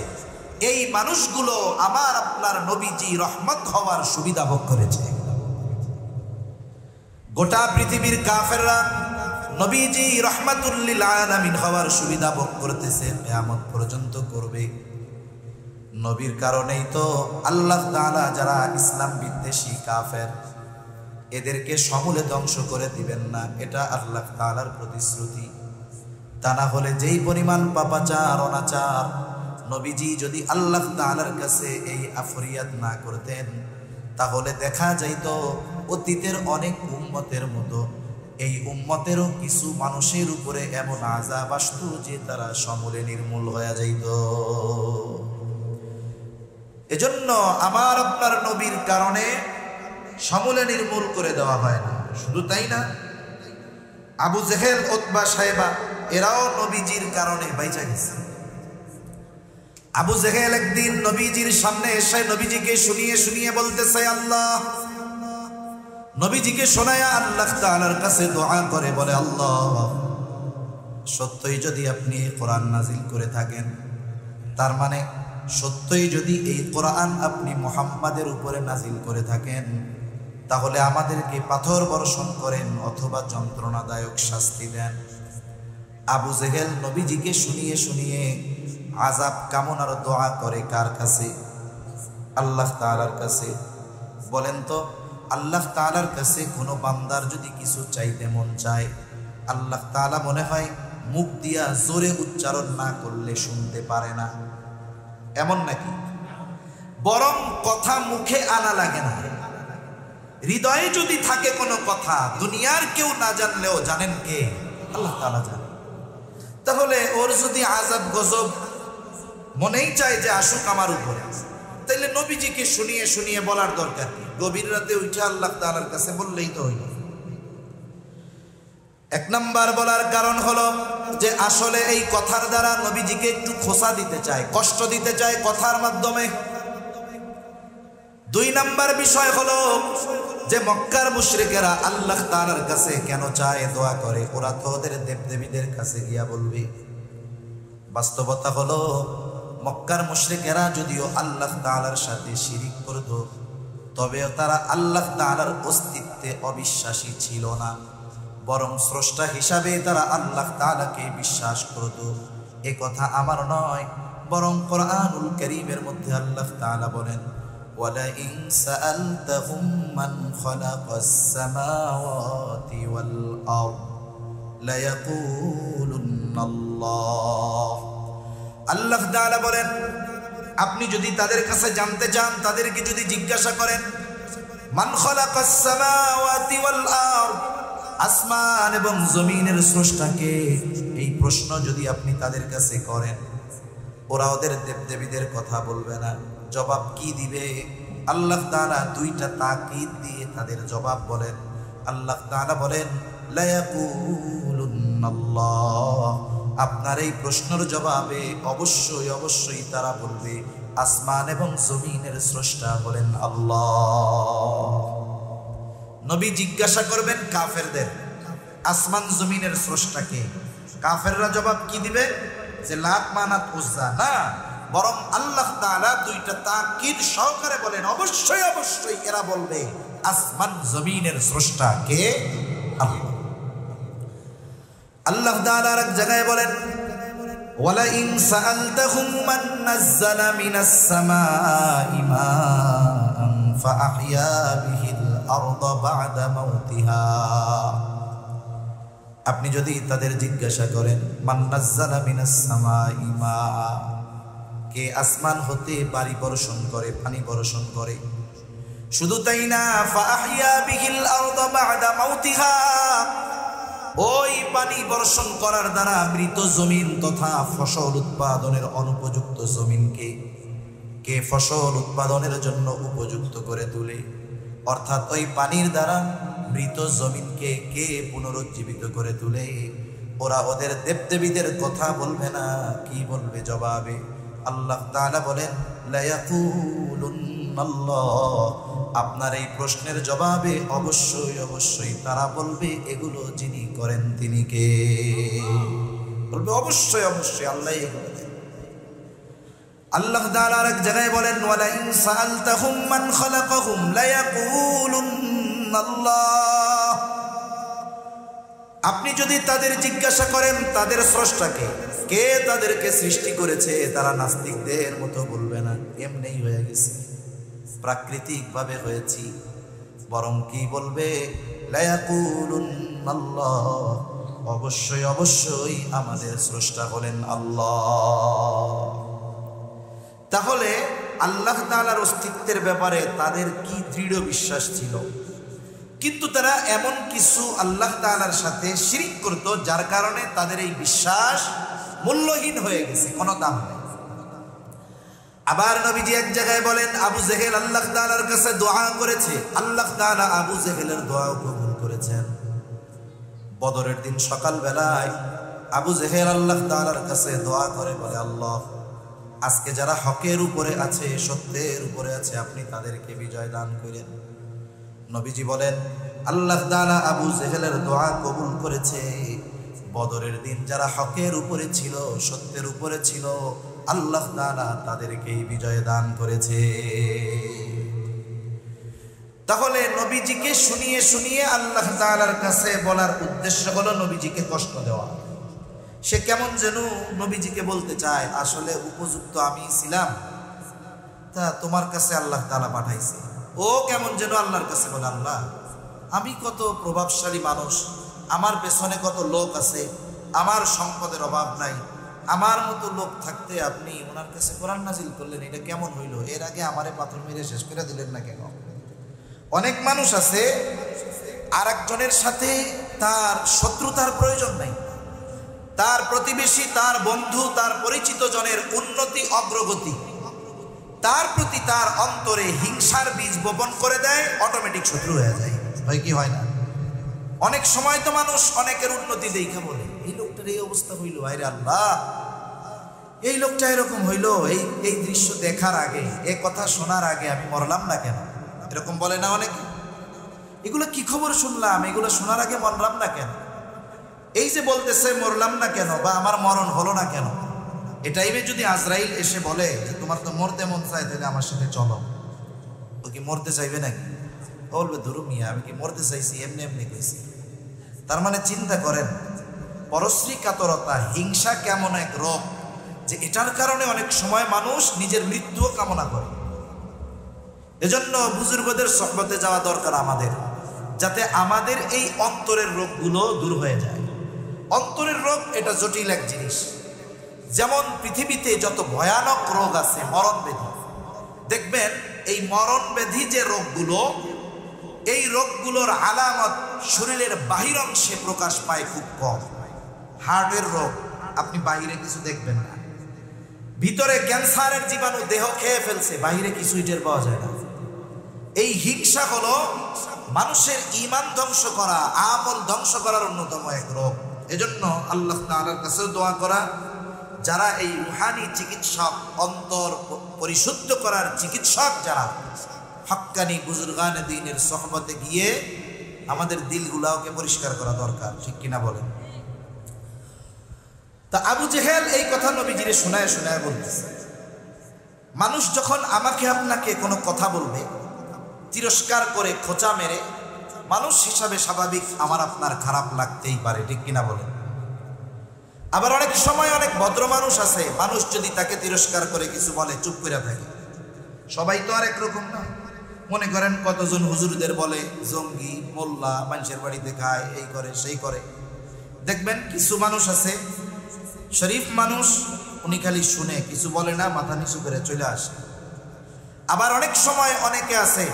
এই মানুষগুলো আমার আপনার নবীজি রহমত হওয়ার সুবিধা ভোগ করেছে। গোটা পৃথিবীর কাফেররা নবীজি রহমাতুল লিল আলামিন হওয়ার সুবিধা ভোগ করতেছে, কিয়ামত পর্যন্ত করবে। নবীর কারণেই তো আল্লাহ তাআলা যারা ইসলাম বিদ্বেষী কাফের, এদেরকে সমূলে ধ্বংস করে দিবেন না, এটা আল্লাহ তাআলার প্রতিশ্রুতি। তা না হলে যেই পরিমাণ পাপাচার অনাচার, নবীজি যদি আল্লাহ তাআলার কাছে এই আফরিয়াত না করতেন, তাহলে দেখা যাইত অতীতের অনেক উম্মতের মতো এই উম্মতেরও কিছু মানুষের উপরে এমন আযাব আসতো যে তারা সমূলে নির্মূল হয়ে যাইত। এজন্য আমার আপনার নবীর কারণে সমূলে নির্মূল করে দেওয়া হয় না। শুধু তাই না, আবু জেহেল, উতবা, সাইবা এরাও নবীজির কারণে বাইচা গেছে। আবু জেহেল একদিন নবীজির সামনে এসে নবীজিকে শুনিয়ে শুনিয়ে বলতেছে, আল্লাহ, নবীজিকে শোনায়া আল্লাহ তাআলার কাছে দোয়া করে বলে, আল্লাহ, সত্যই যদি আপনি কোরআন নাজিল করে থাকেন, তার মানে সত্যই যদি এই কোরআন আপনি মুহাম্মাদের উপরে নাজিল করে থাকেন, তাহলে আমাদেরকে পাথর বর্ষণ করেন অথবা যন্ত্রণাদায়ক শাস্তি দেন। আবু জেহেল নবীজিকে শুনিয়ে শুনিয়ে আযাব কামনার দোয়া করে কার কাছে? আল্লাহ তাআলার কাছে। বলেন তো, আল্লাহ তাআলার কাছে কোনো বান্দার যদি কিছু চাইতে মন চায়, আল্লাহ তাআলা মনে হয় মুখ দিয়া জোরে উচ্চারণ না করলে শুনতে পারে না, এমন নাকি? বরং কথা মুখে আনা লাগে না, হৃদয়ে যদি থাকে কোনো কথা, দুনিয়ার কেউ না জানলেও জানেন কে? আল্লাহ তাআলা জানেন। তাহলে ওর যদি আযাব গজব মনেই চায় যে আসুক আমার উপরে, তাইলে নবীজিকে শুনিয়ে শুনিয়ে বলার দরকার কি? গভীর রাতে উঠে আল্লাহ তাআলার কাছে বললেই তো হইল। এক নাম্বার বলার কারণ হলো যে আসলে এই কথার দ্বারা নবীজিকে একটু খোঁচা দিতে চায়, কষ্ট দিতে চায় কথার মাধ্যমে। দুই নাম্বার বিষয় হলো যে মক্কার মুশরিকেরা আল্লাহ তাআলার কাছে কেন চায়, দোয়া করে? ওরা তো ওদের দেবদেবীদের কাছে গিয়া বলবে। বাস্তবতা হলো মক্কার মুশরিকেরা যদিও আল্লাহ তাআলার সাথে শিরিক করত, তবেও তারা আল্লাহ তাআলার অস্তিত্বে অবিশ্বাসী ছিল না, বরং স্রষ্টা হিসাবে তারা আল্লাহ তাআলাকে বিশ্বাস করত। এ কথা আমার নয়, বরং কোরআনুল কারীমের মধ্যে আল্লাহ তাআলা বলেন, ওয়ালাইন সাআলতাহুম মান খালাকাস সামাওয়াতি ওয়াল আরদ লায়াকুলুন্নাল্লাহ। আল্লাহ তাআলা বলেন, আপনি যদি তাদের কাছে জানতে চান, তাদেরকে যদি জিজ্ঞাসা করেন, মান খালাকাস সামাওয়াতি ওয়াল আরদ, আসমান এবং জমিনের স্রষ্টাকে, এই প্রশ্ন যদি আপনি তাদের কাছে করেন, ওরা ওদের দেবদেবীদের কথা বলবে না। জবাব কি দিবে? আল্লাহ তাআলা দুইটা তাকিদ দিয়ে তাদের জবাব বলেন। আল্লাহ তাআলা বলেন, লায়াকুলুন্নাল্লাহ, আপনার এই প্রশ্নের জবাবে অবশ্যই অবশ্যই তারা বলবে আসমান এবং জমিনের স্রষ্টা হলেন আল্লাহ। নবী জিজ্ঞাসা করবেন কাফেরদের, আসমান জমিনের স্রষ্টাকে। কাফেররা জবাব কি দিবে? যে লাত, মানাত, উজ্জা না, বরং আল্লাহ তাআলা দুইটা তাকিদ সহকারে বলেন, অবশ্যই অবশ্যই এরা বলবে আসমান জমিনের স্রষ্টা কে? আল্লাহ। আল্লাহ তাআলা এক জায়গায় বলেন, ওয়ালাইন সাআলতাহুম মান নাযালা মিনাস সামাই মাআন ফাআহইয়া বিহিল আরদা বা'দা মাউতিহা। আপনি যদি তাদের জিজ্ঞাসা করেন, মান নাযালা মিনাস সামাই মা, কে আসমান হতে বাড়ি বর্ষণ করে, পানি বর্ষণ করে? শুধু তাই না, ফাআহইয়া বিহিল আরদা বা'দা মাউতিহা, ওই পানি বর্ষণ করার দ্বারা মৃত জমিন তথা ফসল উৎপাদনের অনুপযুক্ত জমিনকে কে ফসল উৎপাদনের জন্য উপযুক্ত করে তোলে? অর্থাৎ ওই পানির দ্বারা মৃত জমিনকে কে পুনরুজ্জীবিত করে তোলে? ওরা ওদের দেবদেবীদের কথা বলবে না, কি বলবে জবাবে? আল্লাহ তাআলা বলেন, লায়াকুলুন্নাল্লাহ, আপনার এই প্রশ্নের জবাবে অবশ্যই অবশ্যই তারা বলবে এগুলো যিনি করেন তিনি কে? বলবে অবশ্যই অবশ্যই আল্লাহ এগুলো দেন। আল্লাহ তাআলা আরেক জায়গায় বলেন ওয়ালা ইন সাআলতাহুম মান খালাকাহুম লায়াকুলুন্নাল্লাহ, আপনি যদি তাদের জিজ্ঞাসা করেন তাদের স্রষ্টাকে, কে তাদেরকে সৃষ্টি করেছে, তারা নাস্তিকদের মতো বলবে না এমনিই হয়ে গেছে, প্রাকৃতিক ভাবে হয়েছি, বরং কি বলবে লায়াকুলুন্নাল্লাহ, অবশ্যই অবশ্যই আমাদের স্রষ্টা হলেন আল্লাহ। তাহলে আল্লাহ তাআলার অস্তিত্বের ব্যাপারে তাদের কি দৃঢ় বিশ্বাস ছিল, কিন্তু তারা এমন কিছু আল্লাহ তাআলার সাথে শিরক করত যার কারণে তাদের এই বিশ্বাস মূল্যহীন হয়ে গেছে, কোনো দাম নেই। আবার নবীজি এক জায়গায় বলেন আবু জেহেল আল্লাহ তাআলার কাছে দোয়া করেছে, আল্লাহ তাআলা আবু জেহেলের দোয়াও কবুল করেছেন। বদরের দিন সকাল বেলায় আবু জেহেল আল্লাহ তাআলার কাছে দোয়া করে বলে, আল্লাহ আজকে যারা হকের উপরে আছে, সত্যের উপরে আছে, আপনি তাদেরকে বিজয় দান করেন। নবীজি বলেন আল্লাহ তাআলা আবু জেহেলের দোয়া কবুল করেছে। বদরের দিন যারা হকের উপরে ছিল, সত্যের উপরে ছিল, আল্লাহ তাআলা তাদেরকে বিজয় দান করেছে। তাহলে নবীজিকে শুনিয়ে শুনিয়ে আল্লাহ তাআলার কাছে বলার উদ্দেশ্য হলো নবীজিকে কষ্ট দেওয়া। সে কেমন যেন নবীজিকে বলতে চায়, আসলে উপযুক্ত আমি ছিলাম, তা তোমার কাছে আল্লাহ তাআলা পাঠাইছে। ও কেমন যেন আল্লাহর কাছে বলে, আল্লাহ আমি কত প্রভাবশালী মানুষ, আমার পেছনে কত লোক আছে, আমার সম্পদের অভাব নাই, আমার মতো লোক থাকতে আপনি ওনার কাছে কোরআন নাজিল করলেন, এটা কেমন হইল? এর আগে আমারে পাথর মেরে শেষ করে দিলেন না কেন? অনেক মানুষ আছে আর একজনের সাথে তার শত্রুতার প্রয়োজন নাই, তার প্রতিবেশী, তার বন্ধু, তার পরিচিত জনের উন্নতি অগ্রগতি, তার প্রতি তার অন্তরে হিংসার বীজ বপন করে দেয়, অটোমেটিক শত্রু হয়ে যায়। হয় কি হয় না? অনেক সময় তো মানুষ অনেকের উন্নতি দেখে বলে, এই লোকটার এই অবস্থা হইল, আরে আল্লাহ এই লোকটা এরকম হইল, এই দৃশ্য দেখার আগে, এই কথা শোনার আগে আমি মরলাম না কেন? এরকম বলে না অনেকে? এগুলো কি খবর শুনলাম, এগুলো শোনার আগে মরলাম না কেন? এই যে বলতেছে মরলাম না কেন বা আমার মরণ হলো না কেন, এটাই যদি আজরাইল এসে বলে যে তোমার তো মরতে মন চায়, তাহলে আমার সাথে চলো, ও কি মরতে চাইবে নাকি? ও বলবে ধরু মিয়া, আমি কি মরতে চাইছি, এমনি এমনি কইছি। তার মানে চিন্তা করেন পরশ্রী কাতরতা, হিংসা কেমন এক রোগ, যে এটার কারণে অনেক সময় মানুষ নিজের মৃত্যুও কামনা করে। এজন্য বুজুর্গদের সোহবতে যাওয়া দরকার আমাদের, যাতে আমাদের এই অন্তরের রোগগুলো দূর হয়ে যায়। অন্তরের রোগ এটা জটিল এক জিনিস। যেমন পৃথিবীতে যত ভয়ানক রোগ আছে, মরণ ব্যাধি, দেখবেন এই মরণ ব্যাধি যে রোগগুলো, এই রোগগুলোর আলামত শরীরের বাহির অংশে প্রকাশ পায় খুব কম। হার্টের রোগ আপনি বাহিরে কিছু দেখবেন না, ভিতরে ক্যান্সারের জীবাণু দেহ খেয়ে ফেলছে, বাহিরে কিছুই টের পাওয়া যায় না। এই হিংসা হলো মানুষের ঈমান ধ্বংস করা, আমল ধ্বংস করার অন্যতম এক রোগ। এজন্য আল্লাহ তাআলার কাছে দোয়া করা, যারা এই রুহানি চিকিৎসক, অন্তর পরিশুদ্ধ করার চিকিৎসক, যারা হক্কানি বুজুর্গানে দ্বীনের সোহবতে গিয়ে আমাদের দিলগুলাকে পরিষ্কার করা দরকার, ঠিক কিনা বলেন? তা আবু জেহেল এই কথা নবীজিরে শোনায় শোনায় বলতেছে, মানুষ যখন আমাকে আপনাকে কোনো কথা বলবে, তিরস্কার করে খোঁচা মেরে, মানুষ হিসাবে স্বাভাবিক আমার আপনার খারাপ লাগতেই পারে, ঠিক কিনা বলেন? আবার অনেক সময় অনেক ভদ্র মানুষ আছে, মানুষ যদি তাকে তিরস্কার করে কিছু বলে চুপ করে থাকে। সবাই তো আর একরকম না। মনে করেন কতজন হুজুরদের বলে জঙ্গি, মোল্লা, মানুষের বাড়িতে খায়, এই করে সেই করে। দেখবেন কিছু মানুষ আছে শরীফ মানুষ, উনি খালি শুনে, কিছু বলে না, মাথা নিচু করে চলে আসে। আবার অনেক সময় অনেকে আছে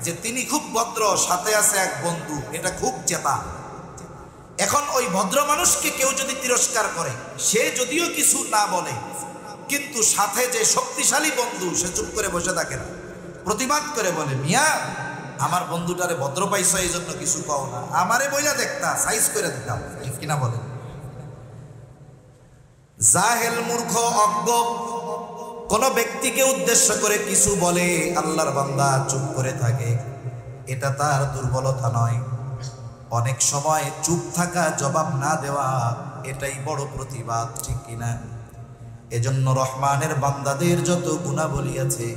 যে তিনি খুব ভদ্র, সাথে আছে এক বন্ধু, এটা খুব চেতা। এখন ওই ভদ্র মানুষকে কেউ যদি তিরস্কার করে, সে যদিও কিছু না বলে, কিন্তু সাথে যে শক্তিশালী বন্ধু, সে চুপ করে বসে থাকে না, প্রতিবাদ করে বলে, মিয়া আমার বন্ধুটারে ভদ্র পাইছ, এই জন্য কিছু পাও না, আমারে বইলা দেখতা, সাইজ করে দিতাম, ঠিক কিনা বলেন? জাহেল, মূর্খ, অজ্ঞ কোন ব্যক্তিকে উদ্দেশ্য করে কিছু বলে আল্লাহর বান্দা চুপ করে থাকে, এটা তার দুর্বলতা নয়। অনেক সময় চুপ থাকা, জবাব না দেওয়া, এটাই বড় প্রতিবাদ, ঠিক কিনা? এজন্য রহমানের বান্দাদের যত গুণাবলী আছে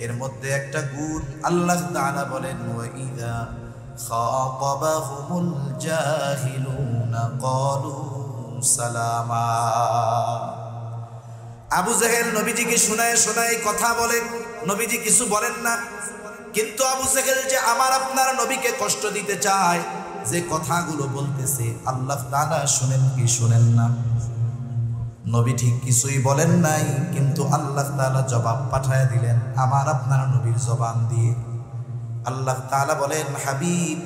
এর মধ্যে একটা গুণ আল্লাহ তাআলা বলেন, ওয়াইদা খাতাবাহুমুল জাহিলুনা ক্বালু সালামা। আবু জেহেল নবীজিকে শোনায় শোনায় কথা বলে, নবীজি কিছু বলেন না। কিন্তু আবু জেহেল যে আমার আপনার নবীকে কষ্ট দিতে চায়, যে কথাগুলো বলতেছে, আল্লাহ তাআলা শুনেন কি শুনেন না? নবী ঠিক কিছুই বলেন নাই, কিন্তু আল্লাহ তাআলা জবাব পাঠায় দিলেন আমার আপনার নবীর জবান দিয়ে। আল্লাহ তাআলা বলেন, হাবিব,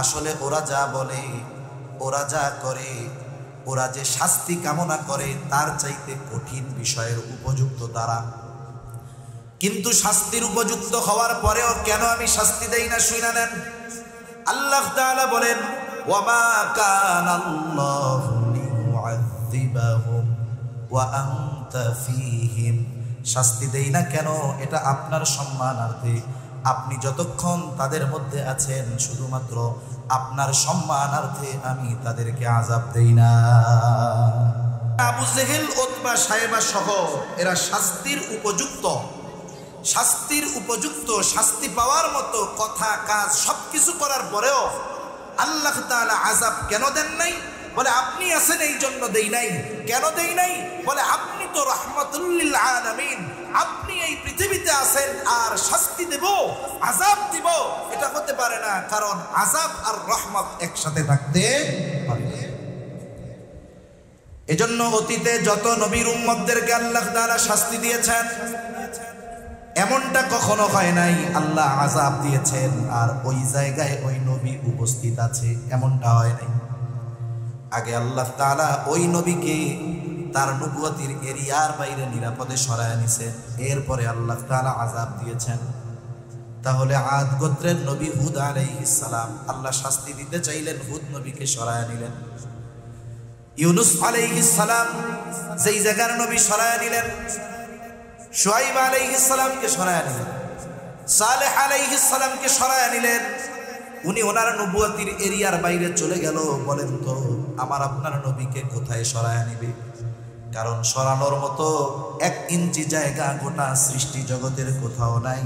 আসলে ওরা যা বলে, ওরা যা করে, ওরা যে শাস্তি কামনা করে তার চাইতে কঠিন বিষয়ের উপযুক্ত তারা। কিন্তু শাস্তির উপযুক্ত হওয়ার পরেও কেন আমি শাস্তি দেই না, শুইনা নেন। আল্লাহ তাআলা বলেন, ওয়ামা কানাল্লাহু লিয়ুআযিবাহুম ওয়া আনতা ফীহিম। শাস্তি দেই না কেন? এটা আপনার সম্মানার্থে। আপনি যতক্ষণ তাদের মধ্যে আছেন, শুধুমাত্র আপনার সম্মানার্থে আমি তাদেরকে আযাব দেই না। আবু জেহেল, উতবা, সাইবা সহ এরা শাস্তির উপযুক্ত, শাস্তি পাওয়ার মতো কথা কাজ সবকিছু করার পরেও আল্লাহ তাআলা আযাব কেন দেন নাই? বলে আপনি আছেন এই জন্য দেই নাই। কেন দেই নাই? বলে আপনি তো রাহমাতুল লিল আলামিন, আপনি এই পৃথিবীতে আছেন আর শাস্তি দেব, আযাব দিব, এটা হতে পারে না, কারণ আযাব আর রহমত একসাথে থাকতে পারে না। এজন্য অতীতে যত নবীর উম্মতদেরকে আল্লাহ তাআলা শাস্তি দিয়েছেন, এমনটা কখনো হয় নাই আল্লাহ আযাব দিয়েছেন আর ওই জায়গায় ওই নবী উপস্থিত আছে, এমনটা হয় নাই। আগে আল্লাহ তাআলা ওই নবীকে তার নবুয়তির এরিয়ার বাইরে নিরাপদে সরায় নিছেন, এরপরে আল্লাহ তাআলা আযাব দিয়েছেন। তাহলে আদ গোত্রের নবী হুদ আলাইহিস সালাম, আল্লাহ শাস্তি দিতে চাইলেন, হুদ নবীকে সরায় নিলেন। ইউনূস আলাইহিস সালাম যেই জায়গার নবী সরায় নিলেন, শুআয়ব আলাইহিস সালামকে সরায় নিলেন, সালেহ আলাইহিস সালামকে সরায় নিলেন। উনি ওনার নবুয়তির এরিয়ার বাইরে চলে গেল। বলেন তো আমার আপনার নবীকে কোথায় সরায় নিবে? কারণ সরানোর মতো 1 ইঞ্চি জায়গা গোটা সৃষ্টি জগতের কোথাও নাই,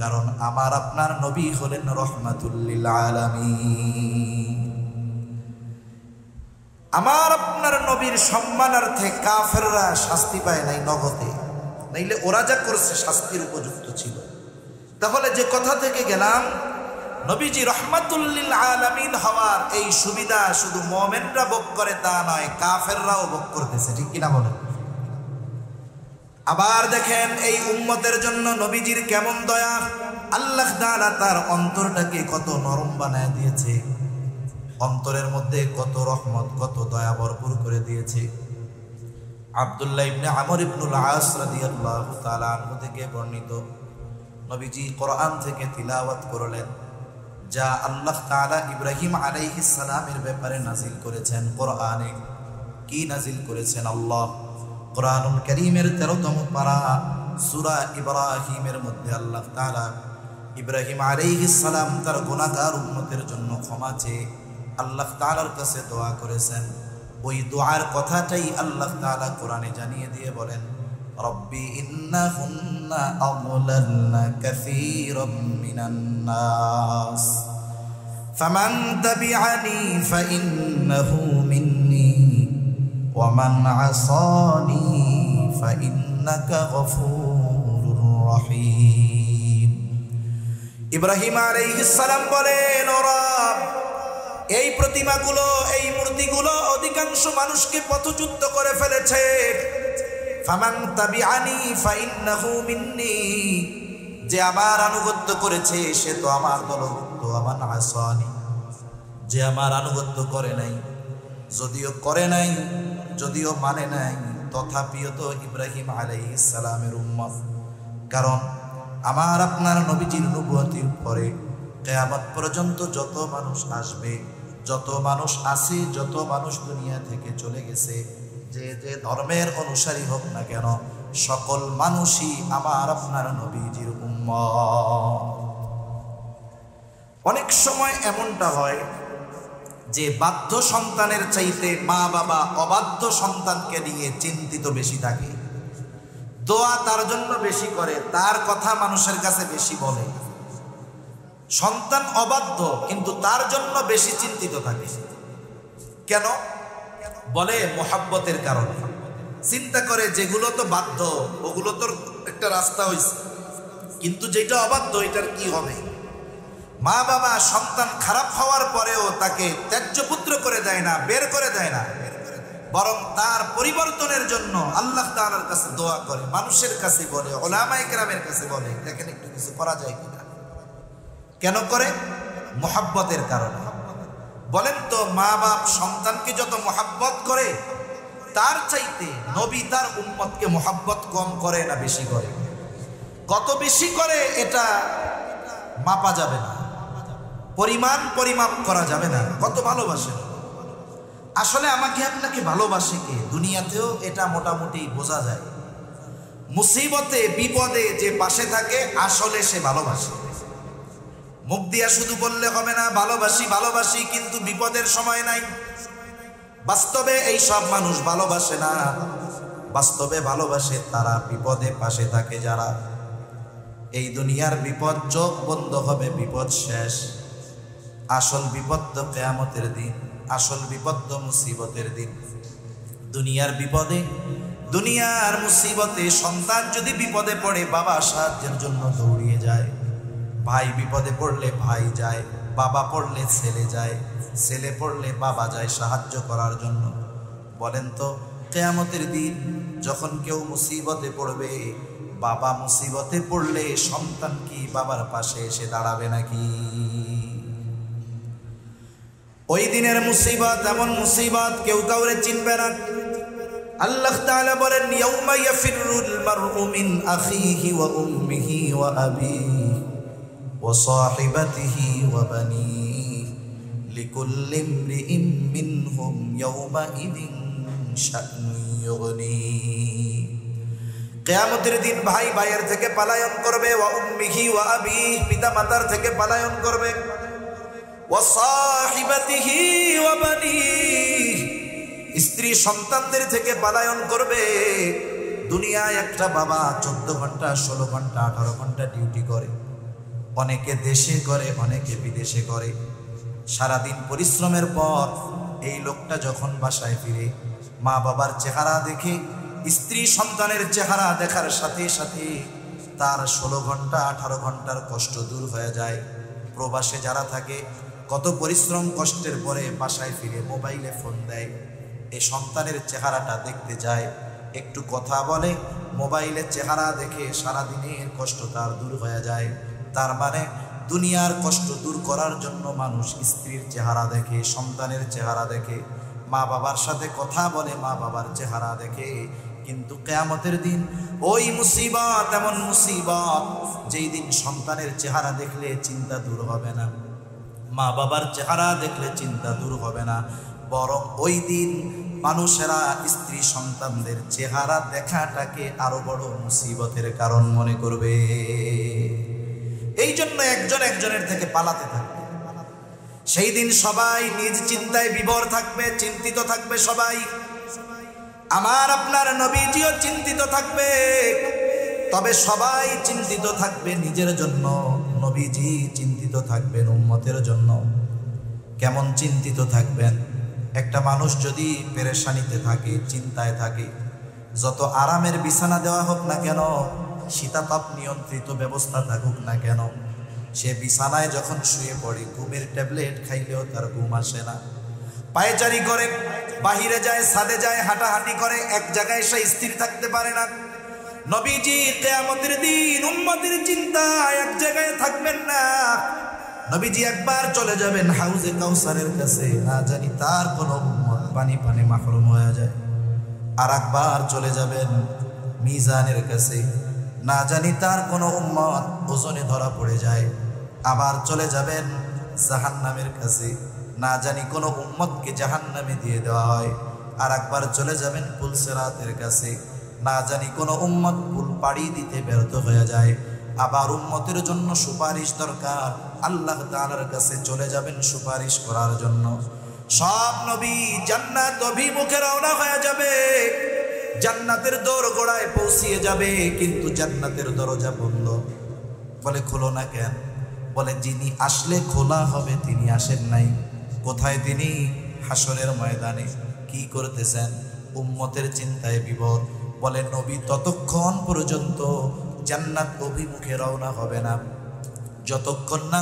কারণ আমার আপনার নবী হলেন রহমাতুল লিল আলামিন। আমার আপনার নবীর সম্মানার্থে কাফেররা শাস্তি পায় নাই নগদে, নাইলে ওরা যা করছে শাস্তির উপযুক্ত ছিল। তাহলে যে কথা থেকে গেলাম, নবীজি রহমাতুল লিল আলামিন হওয়ার এই সুবিধা শুধু মুমিনরা ভোগ করে তা নয়, কাফেররাও ভোগ করতেছে, ঠিক কিনা বলেন? আবার দেখেন এই উম্মতের জন্য নবীজির কেমন দয়া, আল্লাহ তাআলা তার অন্তরটাকে কত নরম বানায় দিয়েছে, অন্তরের মধ্যে কত রহমত, কত দয়া ভরপুর করে দিয়েছে। আব্দুল্লাহ ইবনে আমর ইবনুল আস রাদিয়াল্লাহু তাআলা আনহু থেকে বর্ণিত, নবীজি কোরআন থেকে তিলাওয়াত করলেন যা আল্লাহ তাআলা ইব্রাহিম আলাইহিস সালামের ব্যাপারে নাজিল করেছেন। কোরআনে কি নাজিল করেছেন? আল্লাহ কোরআনুল কারীমের 13তম পারা সূরা ইব্রাহিমের মধ্যে আল্লাহ তাআলা ইব্রাহিম আলাইহিস সালাম তার গুনাহগার উম্মতের জন্য ক্ষমা চেয়ে আল্লাহ তাআলার কাছে দোয়া করেছেন। ওই দোয়ার কথাটাই আল্লাহ তাআলা কোরআনে জানিয়ে দিয়ে বলেন, রব্বি ইন্নাহুন্না আযলালনা কাসীরাম মিনান নাস ফামান তাবিআনি ফাইন্নাহু মিন্নী ওয়া মান আসানি ফাইন্নাকা গফুরুর রহিম। ইব্রাহিম আলাইহিস সালাম বলেন, ও রব, এই প্রতিমাগুলো, এই মূর্তিগুলো অধিকাংশ মানুষকে পথচ্যুত করে ফেলেছে। ফামান তাবিআনি ফাইন্নাহু মিন্নী, যে আমার আনুগত্য করেছে সে তো আমার দলভুক্ত। আমান আসানি, যে আমার আনুগত্য করে নাই, যদিও করে নাই, যদিও মানে নাই, তথাপিও তো ইব্রাহিম আলাইহিস সালামের উম্মত। কারণ আমার আপনার নবীজির নবুয়তির পরে কিয়ামত পর্যন্ত যত মানুষ আসবে, যত মানুষ আছে, যত মানুষ দুনিয়া থেকে চলে গেছে, যে যে ধর্মের অনুসারী হোক না কেন, সকল মানুষই আমার আপনার নবীজির উম্মত। অনেক সময় এমনটা হয় যে বাধ্য সন্তানের চাইতে মা বাবা অবাধ্য সন্তানকে নিয়ে চিন্তিত বেশি থাকে, দোয়া তার জন্য বেশি করে, তার কথা মানুষের কাছে বেশি বলে। সন্তান অবাধ্য কিন্তু তার জন্য বেশি চিন্তিত থাকে। কেন? বলে মোহাব্বতের কারণে। চিন্তা করে যেগুলো তো বাধ্য ওগুলো তোর একটা রাস্তা হয়েছে, কিন্তু যেটা অবাধ্য এটার কি হবে। মা বাবা সন্তান খারাপ হওয়ার পরেও তাকে ত্যায্য পুত্র করে দেয় না, বের করে দেয় না, বরং তার পরিবর্তনের জন্য আল্লাহ তাআলার কাছে দোয়া করে, মানুষের কাছে বলে, উলামায়ে কেরামের কাছে বলে, দেখেন একটু কিছু করা যায় কিনা। কেন করে? মোহাব্বতের কারণে। বলেন তো, মা বাপ সন্তানকে যত মোহাব্বত করে তার চাইতে নবী তার উম্মতকে মোহাব্বত কম করে না বেশি করে? কত বেশি করে এটা মাপা যাবে না, পরিমাপ করা যাবে না। কত ভালোবাসে। আসলে আমাকে আপনাকে ভালোবাসে কে, দুনিয়াতেও এটা মোটামুটি বোঝা যায়। মুসিবতে বিপদে যে পাশে থাকে আসলে সে ভালোবাসে। মুখ দিয়া শুধু বললে হবে না ভালোবাসি ভালোবাসি, কিন্তু বিপদের সময় নাই। বাস্তবে এই সব মানুষ ভালোবাসে না। বাস্তবে ভালোবাসে তারা বিপদে পাশে থাকে যারা। এই দুনিয়ার বিপদ চোখ বন্ধ হবে, বিপদ শেষ। আসল বিপদ তো কিয়ামতের দিন, আসল বিপদ তো মুসিবতের দিন। দুনিয়ার বিপদে, দুনিয়ার মুসিবতে সন্তান যদি বিপদে পড়ে বাবা সাহায্যের জন্য দৌড়িয়ে যায়, ভাই বিপদে পড়লে ভাই যায়, বাবা পড়লে ছেলে যায়, ছেলে পড়লে বাবা যায় সাহায্য করার জন্য। বলেন তো, কিয়ামতের দিন যখন কেউ মুসিবতে পড়বে, বাবা মুসিবতে পড়লে সন্তান কি বাবার পাশে এসে দাঁড়াবে নাকি? ওই দিনের মুসিবত এমন মুসিবত কেউ কাউরে চিনবে না। আল্লাহ তাআলা বলেন, ইয়াউমা ইয়াফিরুল মারউ মিন আখিহি ওয়া উম্মিহি ওয়া আবিহি ওয়া সাহিবাতিহি ওয়া বানিহি লিকুল্লি ইমরিইম মিনহুম ইয়াউমা ইযিন শা'নুন ইউগনি। কিয়ামতের দিন ভাই ভাইয়ের থেকে পলায়ন করবে, ওয়া উম্মিহি ওয়া আবিহি, পিতা মাতার থেকে পলায়ন করবে, ওয়া সাহিবাতিহি ওয়া বানিহি, স্ত্রী সন্তানদের থেকে পলায়ন করবে। দুনিয়ায় একটা বাবা 14 ঘন্টা 16 ঘন্টা 18 ঘন্টা ডিউটি করে, অনেকে দেশে করে অনেকে বিদেশে করে। সারাদিন পরিশ্রমের পর এই লোকটা যখন বাসায় ফিরে মা বাবার চেহারা দেখে, স্ত্রী সন্তানের চেহারা দেখার সাথে সাথে তার 16 ঘন্টা 18 ঘন্টার কষ্ট দূর হয়ে যায়। প্রবাসে যারা থাকে কত পরিশ্রম কষ্টের পরে বাসায় ফিরে মোবাইলে ফোন দেয়, এই সন্তানের চেহারাটা দেখতে যায়, একটু কথা বলে, মোবাইলের চেহারা দেখে সারাদিনের কষ্ট তার দূর হয়ে যায়। তার মানে দুনিয়ার কষ্ট দূর করার জন্য মানুষ স্ত্রীর চেহারা দেখে, সন্তানের চেহারা দেখে, মা বাবার সাথে কথা বলে, মা বাবার চেহারা দেখে। কিন্তু কিয়ামতের দিন ওই মুসিবত এমন মুসিবত, যেই দিন সন্তানের চেহারা দেখলে চিন্তা দূর হবে না, মা বাবার চেহারা দেখলে চিন্তা দূর হবে না, বরং ওই দিন মানুষেরা স্ত্রী সন্তানদের চেহারা দেখাটাকে আরো বড় মুসিবতের কারণ মনে করবে। এই জন্য একজন একজনের থেকে পালাতে থাকবে। সেই দিন সবাই নিজ চিন্তায় বিভোর থাকবে, চিন্তিত থাকবে সবাই। আমার আপনার নবীজিও চিন্তিত থাকবে, তবে সবাই চিন্তিত থাকবে নিজের জন্য, নবীজি চিন্তিত থাকবেন উম্মতের জন্য। কেমন চিন্তিত থাকবেন? একটা মানুষ যদি পেরেশানিতে থাকে, চিন্তায় থাকে, যত আরামের বিছানা দেওয়া হোক না কেন, শীতাতপ নিয়ন্ত্রিত ব্যবস্থা থাকুক না কেন, সে বিছানায় যখন শুয়ে পড়ে ঘুমের ট্যাবলেট খাইলেও তার ঘুম আসে না। পায়চারি করে, বাহিরে যায়, ছাদে যায়, হাঁটাহাঁটি করে, এক জায়গায় সে স্থির থাকতে পারে না। নবীজি কিয়ামতের দিন উম্মতের চিন্তায় এক জায়গায় থাকবেন না। নবীজি একবার চলে যাবেন হাউজে কাউসারের কাছে, না জানি তার কোন উম্মত পানি পানি মাহরুম হয়ে যায়। আর একবার চলে যাবেন মিজানের কাছে, না জানি তার কোন উম্মত ওজনে ধরা পড়ে যায়। আবার চলে যাবেন জাহান্নামের কাছে, না জানি কোন উম্মতকে জাহান্নামে দিয়ে দেওয়া হয়। আর একবার চলে যাবেন পুলসিরাতের কাছে, না জানি কোন উম্মত ভুল পাড়ি দিতে ব্যর্থ হয়ে যায়, আবার উম্মতের জন্য সুপারিশ দরকার, আল্লাহ তাআলার কাছে চলে যাবেন সুপারিশ করার জন্য। সব নবী জান্নাত অভিমুখে রওনা হয়ে যাবে, জান্নাতের দোরগোড়ায় পৌঁছিয়ে যাবে, কিন্তু জান্নাতের দরজা বন্ধ। বলে খোলো না কেন? বলে যিনি আসলে খোলা হবে তিনি আসেন নাই। কোথায় তিনি? হাসরের ময়দানে। কি করতেছেন? উম্মতের চিন্তায় বিভোর। বলে নবী ততক্ষণ পর্যন্ত জান্নাত অভিমুখে রওনা হবে না, যতক্ষণ না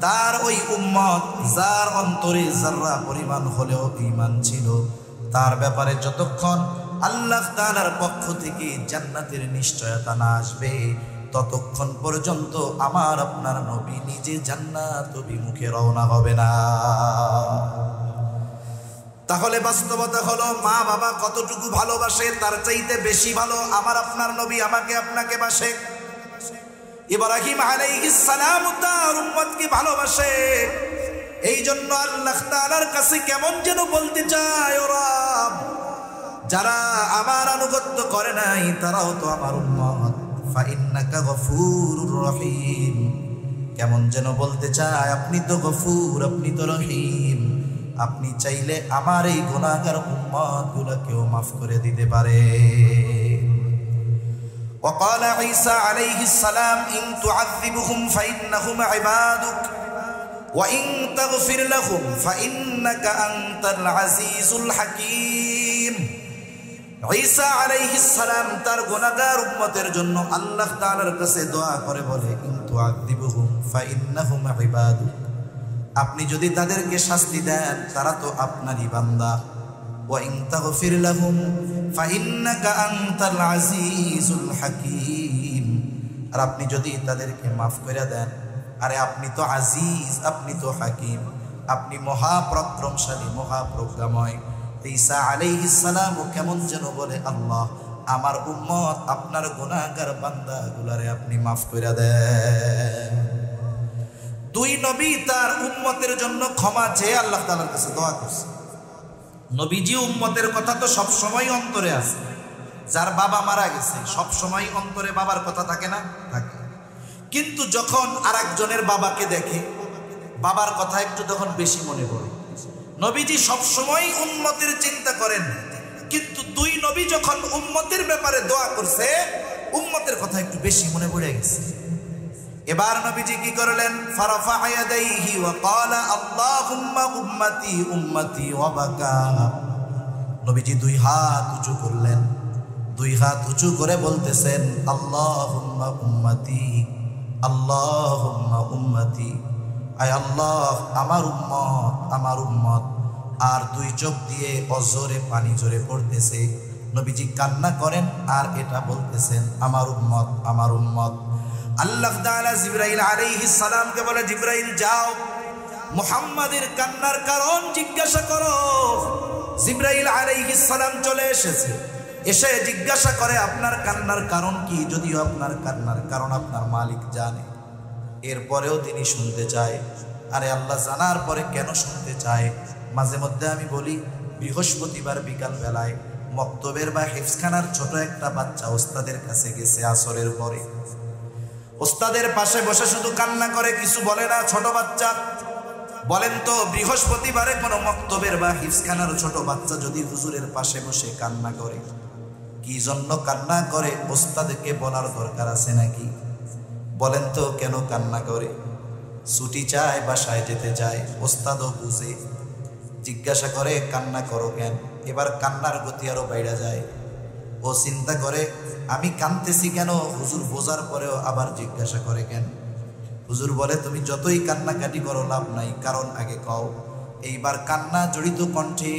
তার ওই উম্মত যার অন্তরে যাররা পরিমাণ হলেও ঈমান ছিল, তার ব্যাপারে যতক্ষণ আল্লাহ তাআলার পক্ষ থেকে জান্নাতের নিশ্চয়তা না আসবে, ততক্ষণ পর্যন্ত আমার আপনার নবী নিজে জান্নাত অভিমুখে রওনা হবে না। তাহলে বাস্তবতা হলো, মা বাবা কতটুকু ভালোবাসে তার চাইতে বেশি ভালো আমার আপনার নবী আমাকে আপনাকে বাসে। ইব্রাহিম আলাইহিস সালাম তার উম্মতকে ভালোবাসে, এই জন্য আল্লাহ তাআলার কাছে কেমন যেন বলতে চায়, ও রব, যারা আমার আনুগত্য করে নাই তারাও তো আমার উম্মত, ফাইন্নাকা গফুরুর রহিম। কেমন যেন বলতে চায়, আপনি তো গফুর, আপনি তো রহিম, আপনি চাইলে আমার এই গুনাহগার উম্মত গুলোকেও মাফ করে দিতে পারে। وقال عيسى عليه السلام إن تعذبهم فإنهم عبادك وإن تغفر لهم فإنك أنت العزيز الحكيم। ঈসা আলাইহিস সালাম তার গুনাহগার উম্মতের জন্য আল্লাহ তাআলার কাছে দোয়া করে বলে, ইন তুআযিবুহুম ফাইন্নাহুম ইবাদুক, আপনি যদি তাদেরকে শাস্তি দেন তারা তো আপনারই বান্দা, ওয়া ইন তাগফির লাহুম ফাইন্নাকা আনতাল আজিজুল হাকীম, আর আপনি যদি তাদেরকে মাফ করে দেন, আরে আপনি তো আজিজ, আপনি তো হাকিম, আপনি মহাপরাক্রমশালী, মহাপ্রজ্ঞাময়। ঈসা আলাইহিস সালাম কেমন যেন বলে, আল্লাহ আমার উম্মত আপনার গুনাহগার বান্দাগুলারে আপনি মাফ করে দেন। দুই নবী তার উম্মতের জন্য ক্ষমা চেয়ে আল্লাহ তাআলার কাছে দোয়া করছে। নবীজি উম্মতের কথা তো সব সময় অন্তরে আছে। যার বাবা মারা গেছে সব সময় অন্তরে বাবার কথা থাকে না? থাকে। কিন্তু যখন আরেকজনের বাবাকে দেখে বাবার কথা একটু তখন বেশি মনে পড়ে। নবীজি সব সময় উম্মতের চিন্তা করেন, কিন্তু দুই নবী যখন উম্মতের ব্যাপারে দোয়া করছে উম্মতের কথা একটু বেশি মনে পড়ে গেছে। এবার নবীজি কি করলেন? ফারাফা ইয়াদাইহি ওয়া ক্বালা আল্লাহুম্মা উম্মতি উম্মতি ওয়া বাকা। নবীজি দুই হাত উঁচু করলেন, দুই হাত উঁচু করে বলতেছেন, আল্লাহুম্মা উম্মতি, আল্লাহুম্মা উম্মতি, আয় আল্লাহ আমার উম্মত, আমার উম্মত। আর দুই চোখ দিয়ে অজরে পানি ঝরে পড়তেছে। নবীজি কান্না করেন আর এটা বলতেছেন, আমার উম্মত, আমার উম্মত। আল্লাহ তাআলা জিবরাইল আলাইহিস সালামকে বলে, জিবরাইল যাও মুহাম্মাদের কান্নার কারণ জিজ্ঞাসা করো। জিবরাইল আলাইহিস সালাম চলে এসেছে, এসে জিজ্ঞাসা করে আপনার কান্নার কারণ কি? যদিও আপনার কান্নার কারণ আপনার মালিক জানে, এরপরেও তিনি শুনতে চায়। আরে আল্লাহ জানার পরে কেন শুনতে চায়? মাঝে মধ্যে আমি বলি, বৃহস্পতিবার বিকাল বেলায় মক্তবের বা হিফজখানার ছোট একটা বাচ্চা ওস্তাদের কাছে গেছে আসরের পরে, ওস্তাদের পাশে বসে শুধু কান্না করে, কিছু বলে না। ছোট বাচ্চা, বলেন তো বৃহস্পতিবারে কোনো মক্তবের বা হিফজখানার ছোট বাচ্চা যদি হুজুরের পাশে বসে কান্না করে, কি জন্য কান্না করে ওস্তাদকে বলার দরকার আছে নাকি? বলেন তো কেন কান্না করে? ছুটি চায়, বাসায় যেতে চায়, ওস্তাদও বুঝে, জিজ্ঞাসা করে কান্না করো কেন? এবার কান্নার গতি আরো বাইরে যায়। ও চিন্তা করে আমি কাঁদতেছি কেন? হুজুর বোঝার পরেও আবার জিজ্ঞাসা করে কেন? হুজুর বলে, তুমি যতই কান্নাকাটি করো লাভ নাই, কারণ আগে কও। এইবার কান্না জড়িত কণ্ঠে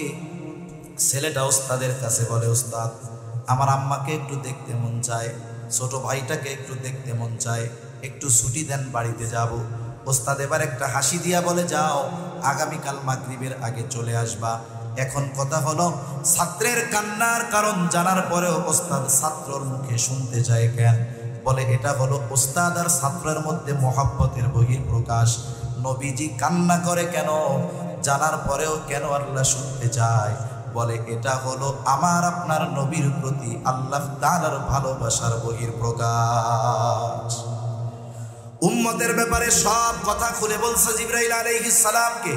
ছেলেটা ওস্তাদের কাছে বলে, ওস্তাদ আমার আম্মাকে একটু দেখতে মন চায়, ছোট ভাইটাকে একটু দেখতে মন চায়, একটু ছুটি দেন, বাড়িতে যাব। ওস্তাদ এবার একটা হাসি দিয়া বলে, যাও আগামীকাল মাগরিবের আগে চলে আসবা। এখন কথা হলো, ছাত্রের কান্নার কারণ জানার পরেও ওস্তাদ ছাত্রর মুখে শুনতে চায় কেন? বলে এটা হলো ওস্তাদ আর ছাত্রের মধ্যে মহব্বতের বহিঃপ্রকাশ। নবীজি কান্না করে কেন জানার পরেও কেন আল্লাহ শুনতে চায়? বলে এটা হলো আমার আপনার নবীর প্রতি আল্লাহ তাআলার ভালোবাসার বহিঃপ্রকাশ। উম্মতের ব্যাপারে সব কথা খুলে বলছে জিবরাইল আলাইহিস সালামকে।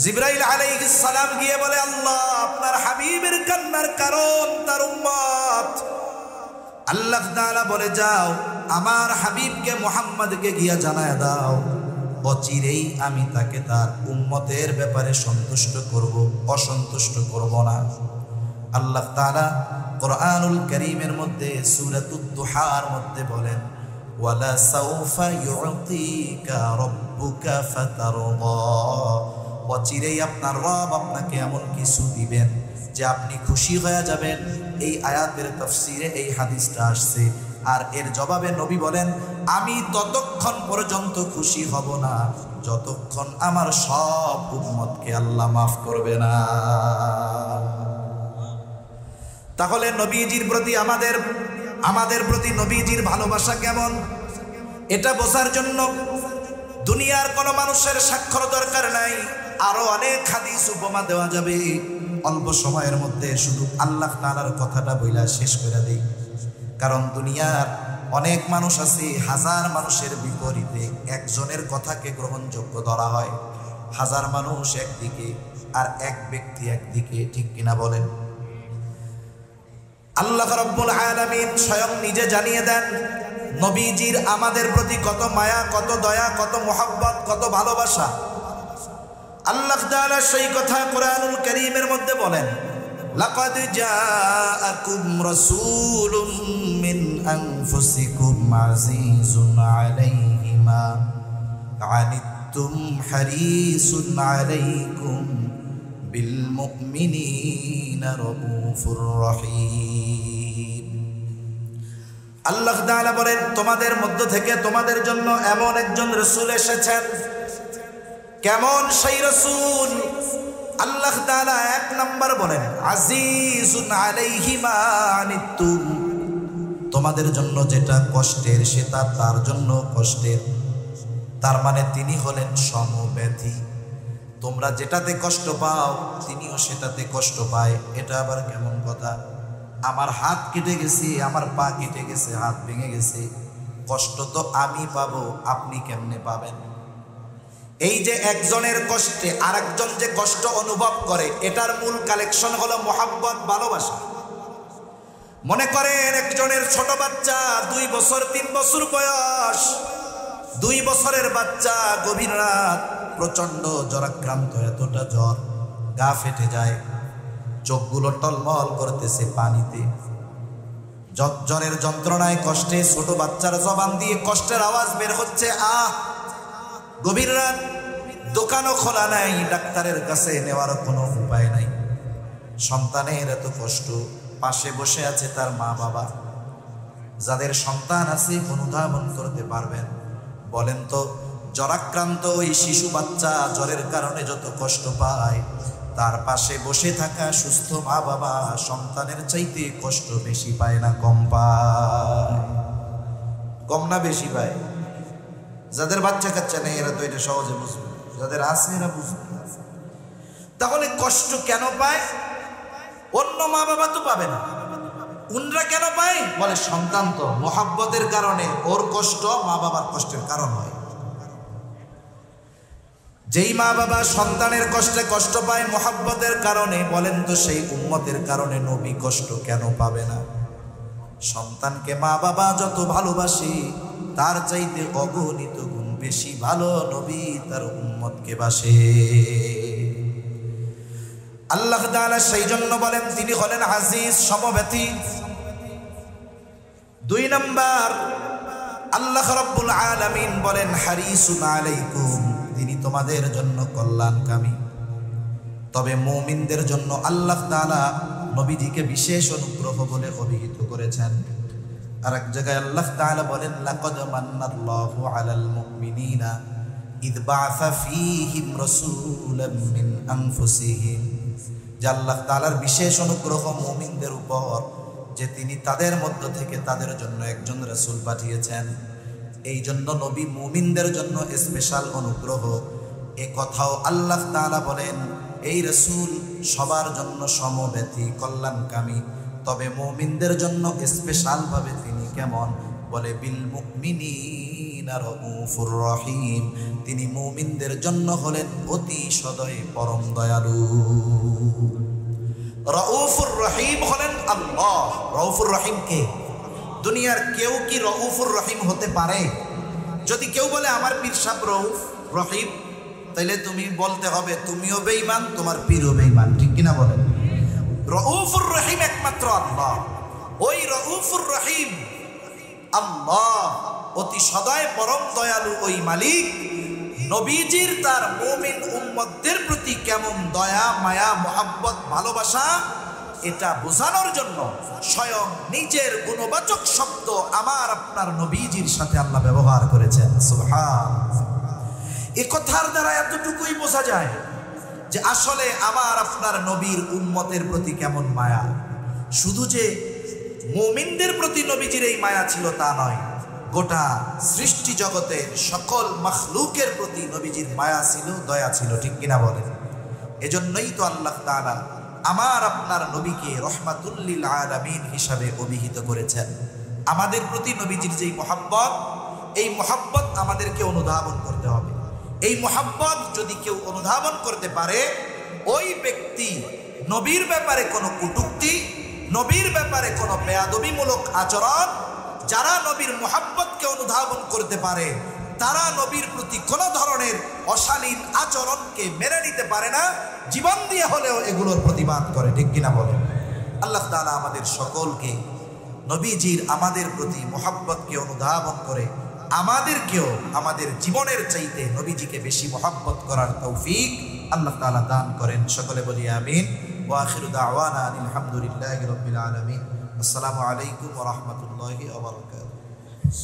জিবরাইল আলাইহিস সালাম গিয়ে বলে, আল্লাহ আপনার হাবিবের কান্নার কারণ তার উম্মত। আল্লাহ তাআলা বলে, যাও আমার হাবিবকে মুহাম্মদকে গিয়া জানায় দাও, অচিরেই আমি তাকে তার উম্মতের ব্যাপারে সন্তুষ্ট করব, অসন্তুষ্ট করব না। আল্লাহ তাআলা কোরআনুল কারীমের মধ্যে সূরাতুদ দুহার মধ্যে বলেন, ওয়ালা সাউফা ইউতিকা রাব্বুকা ফাতারদা, অচিরেই আপনার রব আপনাকে এমন কিছু দিবেন যে আপনি খুশি হয়ে যাবেন। এই আয়াতের তাফসীরে এই হাদিসটা আসছে। আর এর জবাবে নবী বলেন, আমি ততক্ষণ পর্যন্ত খুশি হব না যতক্ষণ আমার সব উম্মতকে আল্লাহ মাফ করবে না। তাহলে নবীজির প্রতি আমাদের প্রতি নবীজির ভালোবাসা কেমন, এটা বোঝার জন্য দুনিয়ার কোনো মানুষের স্বাক্ষর দরকার নাই। আরো অনেক হাদিস উপমা দেওয়া যাবে, অল্প সময়ের মধ্যে শুধু আল্লাহ তাআলার কথাটা বইলা শেষ করে দেই। কারণ দুনিয়ার অনেক মানুষ আছে, হাজার মানুষের বিপরীতে একজনের কথাকে গ্রহণযোগ্য ধরা হয়। হাজার মানুষ একদিকে আর এক ব্যক্তি একদিকে, ঠিক কিনা বলেন? আল্লাহ রাব্বুল আলামিন স্বয়ং নিজে জানিয়ে দেন নবীজির আমাদের প্রতি কত মায়া, কত দয়া, কত মোহাব্বত, কত ভালোবাসা। আল্লাহ তাআলা সেই কথা কোরআনুল কারীমের মধ্যে বলেন, লাকাদ জাআকুম রাসূলুম মিন আনফুসিকুম আজিজুন আলাইহি মা আনিতুম হারিসুন আলাইকুম বিল মুমিনিনা রাউফুর রহিম। আল্লাহ তাআলা বলেন, তোমাদের মধ্য থেকে তোমাদের জন্য এমন একজন রাসূল এসেছেন। কেমন সেই রাসূল? আল্লাহ তাআলা এক নাম্বার বলেন, আজিজুন আলাইহি মা আনিতুম, তোমাদের জন্য যেটা কষ্টের সেটা তার জন্য কষ্টের। তার মানে তিনি হলেন সমব্যথী। তোমরা যেটাতে কষ্ট পাও তিনিও সেটাতে কষ্ট পায়। এটা আবার কেমন কথা? আমার হাত কেটে গেছে, আমার পা কেটে গেছে, হাত ভেঙে গেছে, কষ্ট তো আমি পাবো, আপনি কেমনে পাবেন? এই যে একজনের কষ্টে আরেকজন যে কষ্ট অনুভব করে, এটার মূল কালেকশন হলো মোহাব্বত, ভালোবাসা। মনে করেন একজনের ছোট বাচ্চা 2 বছর 3 বছর বয়স, 2 বছরের বাচ্চা গভীর রাত প্রচন্ড জ্বরাক্রান্ত, এতটা জ্বর গা ফেটে যায়, চোখগুলো টলমল করতেছে পানিতে, জ্বরের যন্ত্রণায় কষ্টে ছোট বাচ্চার জবান দিয়ে কষ্টের আওয়াজ বের হচ্ছে, আহ। গভীর রাত, দোকানও খোলা নাই, ডাক্তারের কাছে নেওয়ার কোনো উপায় নাই। সন্তানের এত কষ্ট, পাশে বসে আছে তার মা বাবা। যাদের সন্তান আছে অনুধাবন করতে পারবেন। বলেন তো, জ্বরাক্রান্ত ওই শিশু বাচ্চা জ্বরের কারণে যত কষ্ট পায়, তার পাশে বসে থাকা সুস্থ মা বাবা সন্তানের চাইতে কষ্ট বেশি পায় না কম পায়? কম না বেশি পায়? যাদের বাচ্চা কাচ্চা নেই এরা তো এটা সহজে বুঝবে, যাদের আছে এরা বুঝবে। তাহলে কষ্ট কেন পায়? অন্য মা বাবা তো পাবে না, উনরা কেন পায়? বলে সন্তান তো মোহাব্বতের কারণে, ওর কষ্ট মা বাবার কষ্টের কারণ হয়। যেই মা বাবা সন্তানের কষ্টে কষ্ট পায় মোহাব্বতের কারণে, বলেন তো সেই উম্মতের কারণে নবী কষ্ট কেন পাবে না? সন্তানকে মা বাবা যত ভালোবাসে তার চাইতে অগণিত গুণ বেশি ভালো নবী তার উম্মতকে বাসে। আল্লাহ তাআলা সেই জন্য বলেন তিনি হলেন আজিজ, সমব্যথী। 2 নাম্বার, আল্লাহ রাব্বুল আলামিন বলেন হারিসুন আলাইকুম, তিনি তোমাদের জন্য কল্যাণকামী। তবে মুমিনদের জন্য আল্লাহ তাআলা নবীজিকে বিশেষ অনুগ্রহ বলে অভিহিত করেছেন। আর এক জায়গায় আল্লাহ তাআলা বলেন, লাকাদ মান্নাল্লাহু আলাল মুমিনিনা ইদ বাআসা ফীহিম রাসূলাম মিন আনফুসিহিম, যে আল্লাহ তাআলার বিশেষ অনুগ্রহ মুমিনদের উপর যে তিনি তাদের মধ্য থেকে তাদের জন্য একজন রাসূল পাঠিয়েছেন। এই জন্য নবী মুমিনদের জন্য স্পেশাল অনুগ্রহ। এ কথাও আল্লাহ তাআলা বলেন, এই রাসূল সবার জন্য সমব্যথী কল্যাণকামী, তবে মুমিনদের জন্য স্পেশাল ভাবে তিনি কেমন? বলে বিল মুমিনিনা রাউফুর রহিম, তিনি মুমিনদের জন্য হলেন অতি সদয় পরম দয়ালু। রাউফুর রহিম হলেন আল্লাহ। রাউফুর রহিম কে? দুনিয়ার কেউ কি রাউফুর রহিম হতে পারে? যদি কেউ বলে আমার পীর সাহেব রাউফ রহিম, তাইলে তুমি বলতে হবে তুমিও বেঈমান, তোমার পীরও বেঈমান, ঠিক কিনা বলেন? রাউফুর রহিম একমাত্র আল্লাহ। ওই রাউফুর রহিম আল্লাহ, অতি সদয় পরম দয়ালু ওই মালিক নবীজির তার মুমিন উম্মতদের প্রতি কেমন দয়া মায়া মোহাব্বত ভালোবাসা, এটা বোঝানোর জন্য স্বয়ং নিজের গুণবাচক শব্দ আমার আপনার নবীজির সাথে আল্লাহ ব্যবহার করেছেন। সুবহানাল্লাহ। এ কথার দ্বারা এতটুকুই বোঝা যায় যে আসলে আমার আপনার নবীর উম্মতের প্রতি কেমন মায়া। শুধু যে মুমিনদের প্রতি নবীজির এই মায়া ছিল তা নয়, গোটা সৃষ্টি জগতের সকল মাখলুকের প্রতি নবীজির মায়া ছিল, দয়া ছিল, ঠিক কিনা বলেন? এজন্যই তো আল্লাহ তাআলা আমার আপনার নবীকে রহমাতুল লিল আলামিন হিসাবে অভিহিত করেছেন। আমাদের প্রতি নবীজির যেই মহব্বত, এই মহব্বত আমাদেরকে অনুধাবন করতে হবে। এই মহব্বত যদি কেউ অনুধাবন করতে পারে, ওই ব্যক্তি নবীর ব্যাপারে কোনো কটূক্তি, নবীর ব্যাপারে কোনো বেয়াদবিমূলক আচরণ, যারা নবীর মহব্বতকে অনুধাবন করতে পারে তারা নবীর প্রতি কোনো ধরনের অশালীন আচরণকে মেনে নিতে পারে না, জীবন দিয়ে হলেও এগুলোর প্রতিবাদ করে, ঠিক কিনা বলেন? আল্লাহ তাআলা আমাদের সকলকে নবীজির আমাদের প্রতি মহব্বতকে অনুধাবন করে আমাদেরকেও আমাদের জীবনের চাইতে নবীজিকে বেশি মহব্বত করার তৌফিক আল্লাহ তাআলা দান করেন। সকলে বলি আমিন। ওয়া আখিরু দাওয়ানা আলহামদুলিল্লাহি রাব্বিল আলামিন। আসসালামু আলাইকুম ওয়া রাহমাতুল্লাহি ওয়া বারাকাতুহু।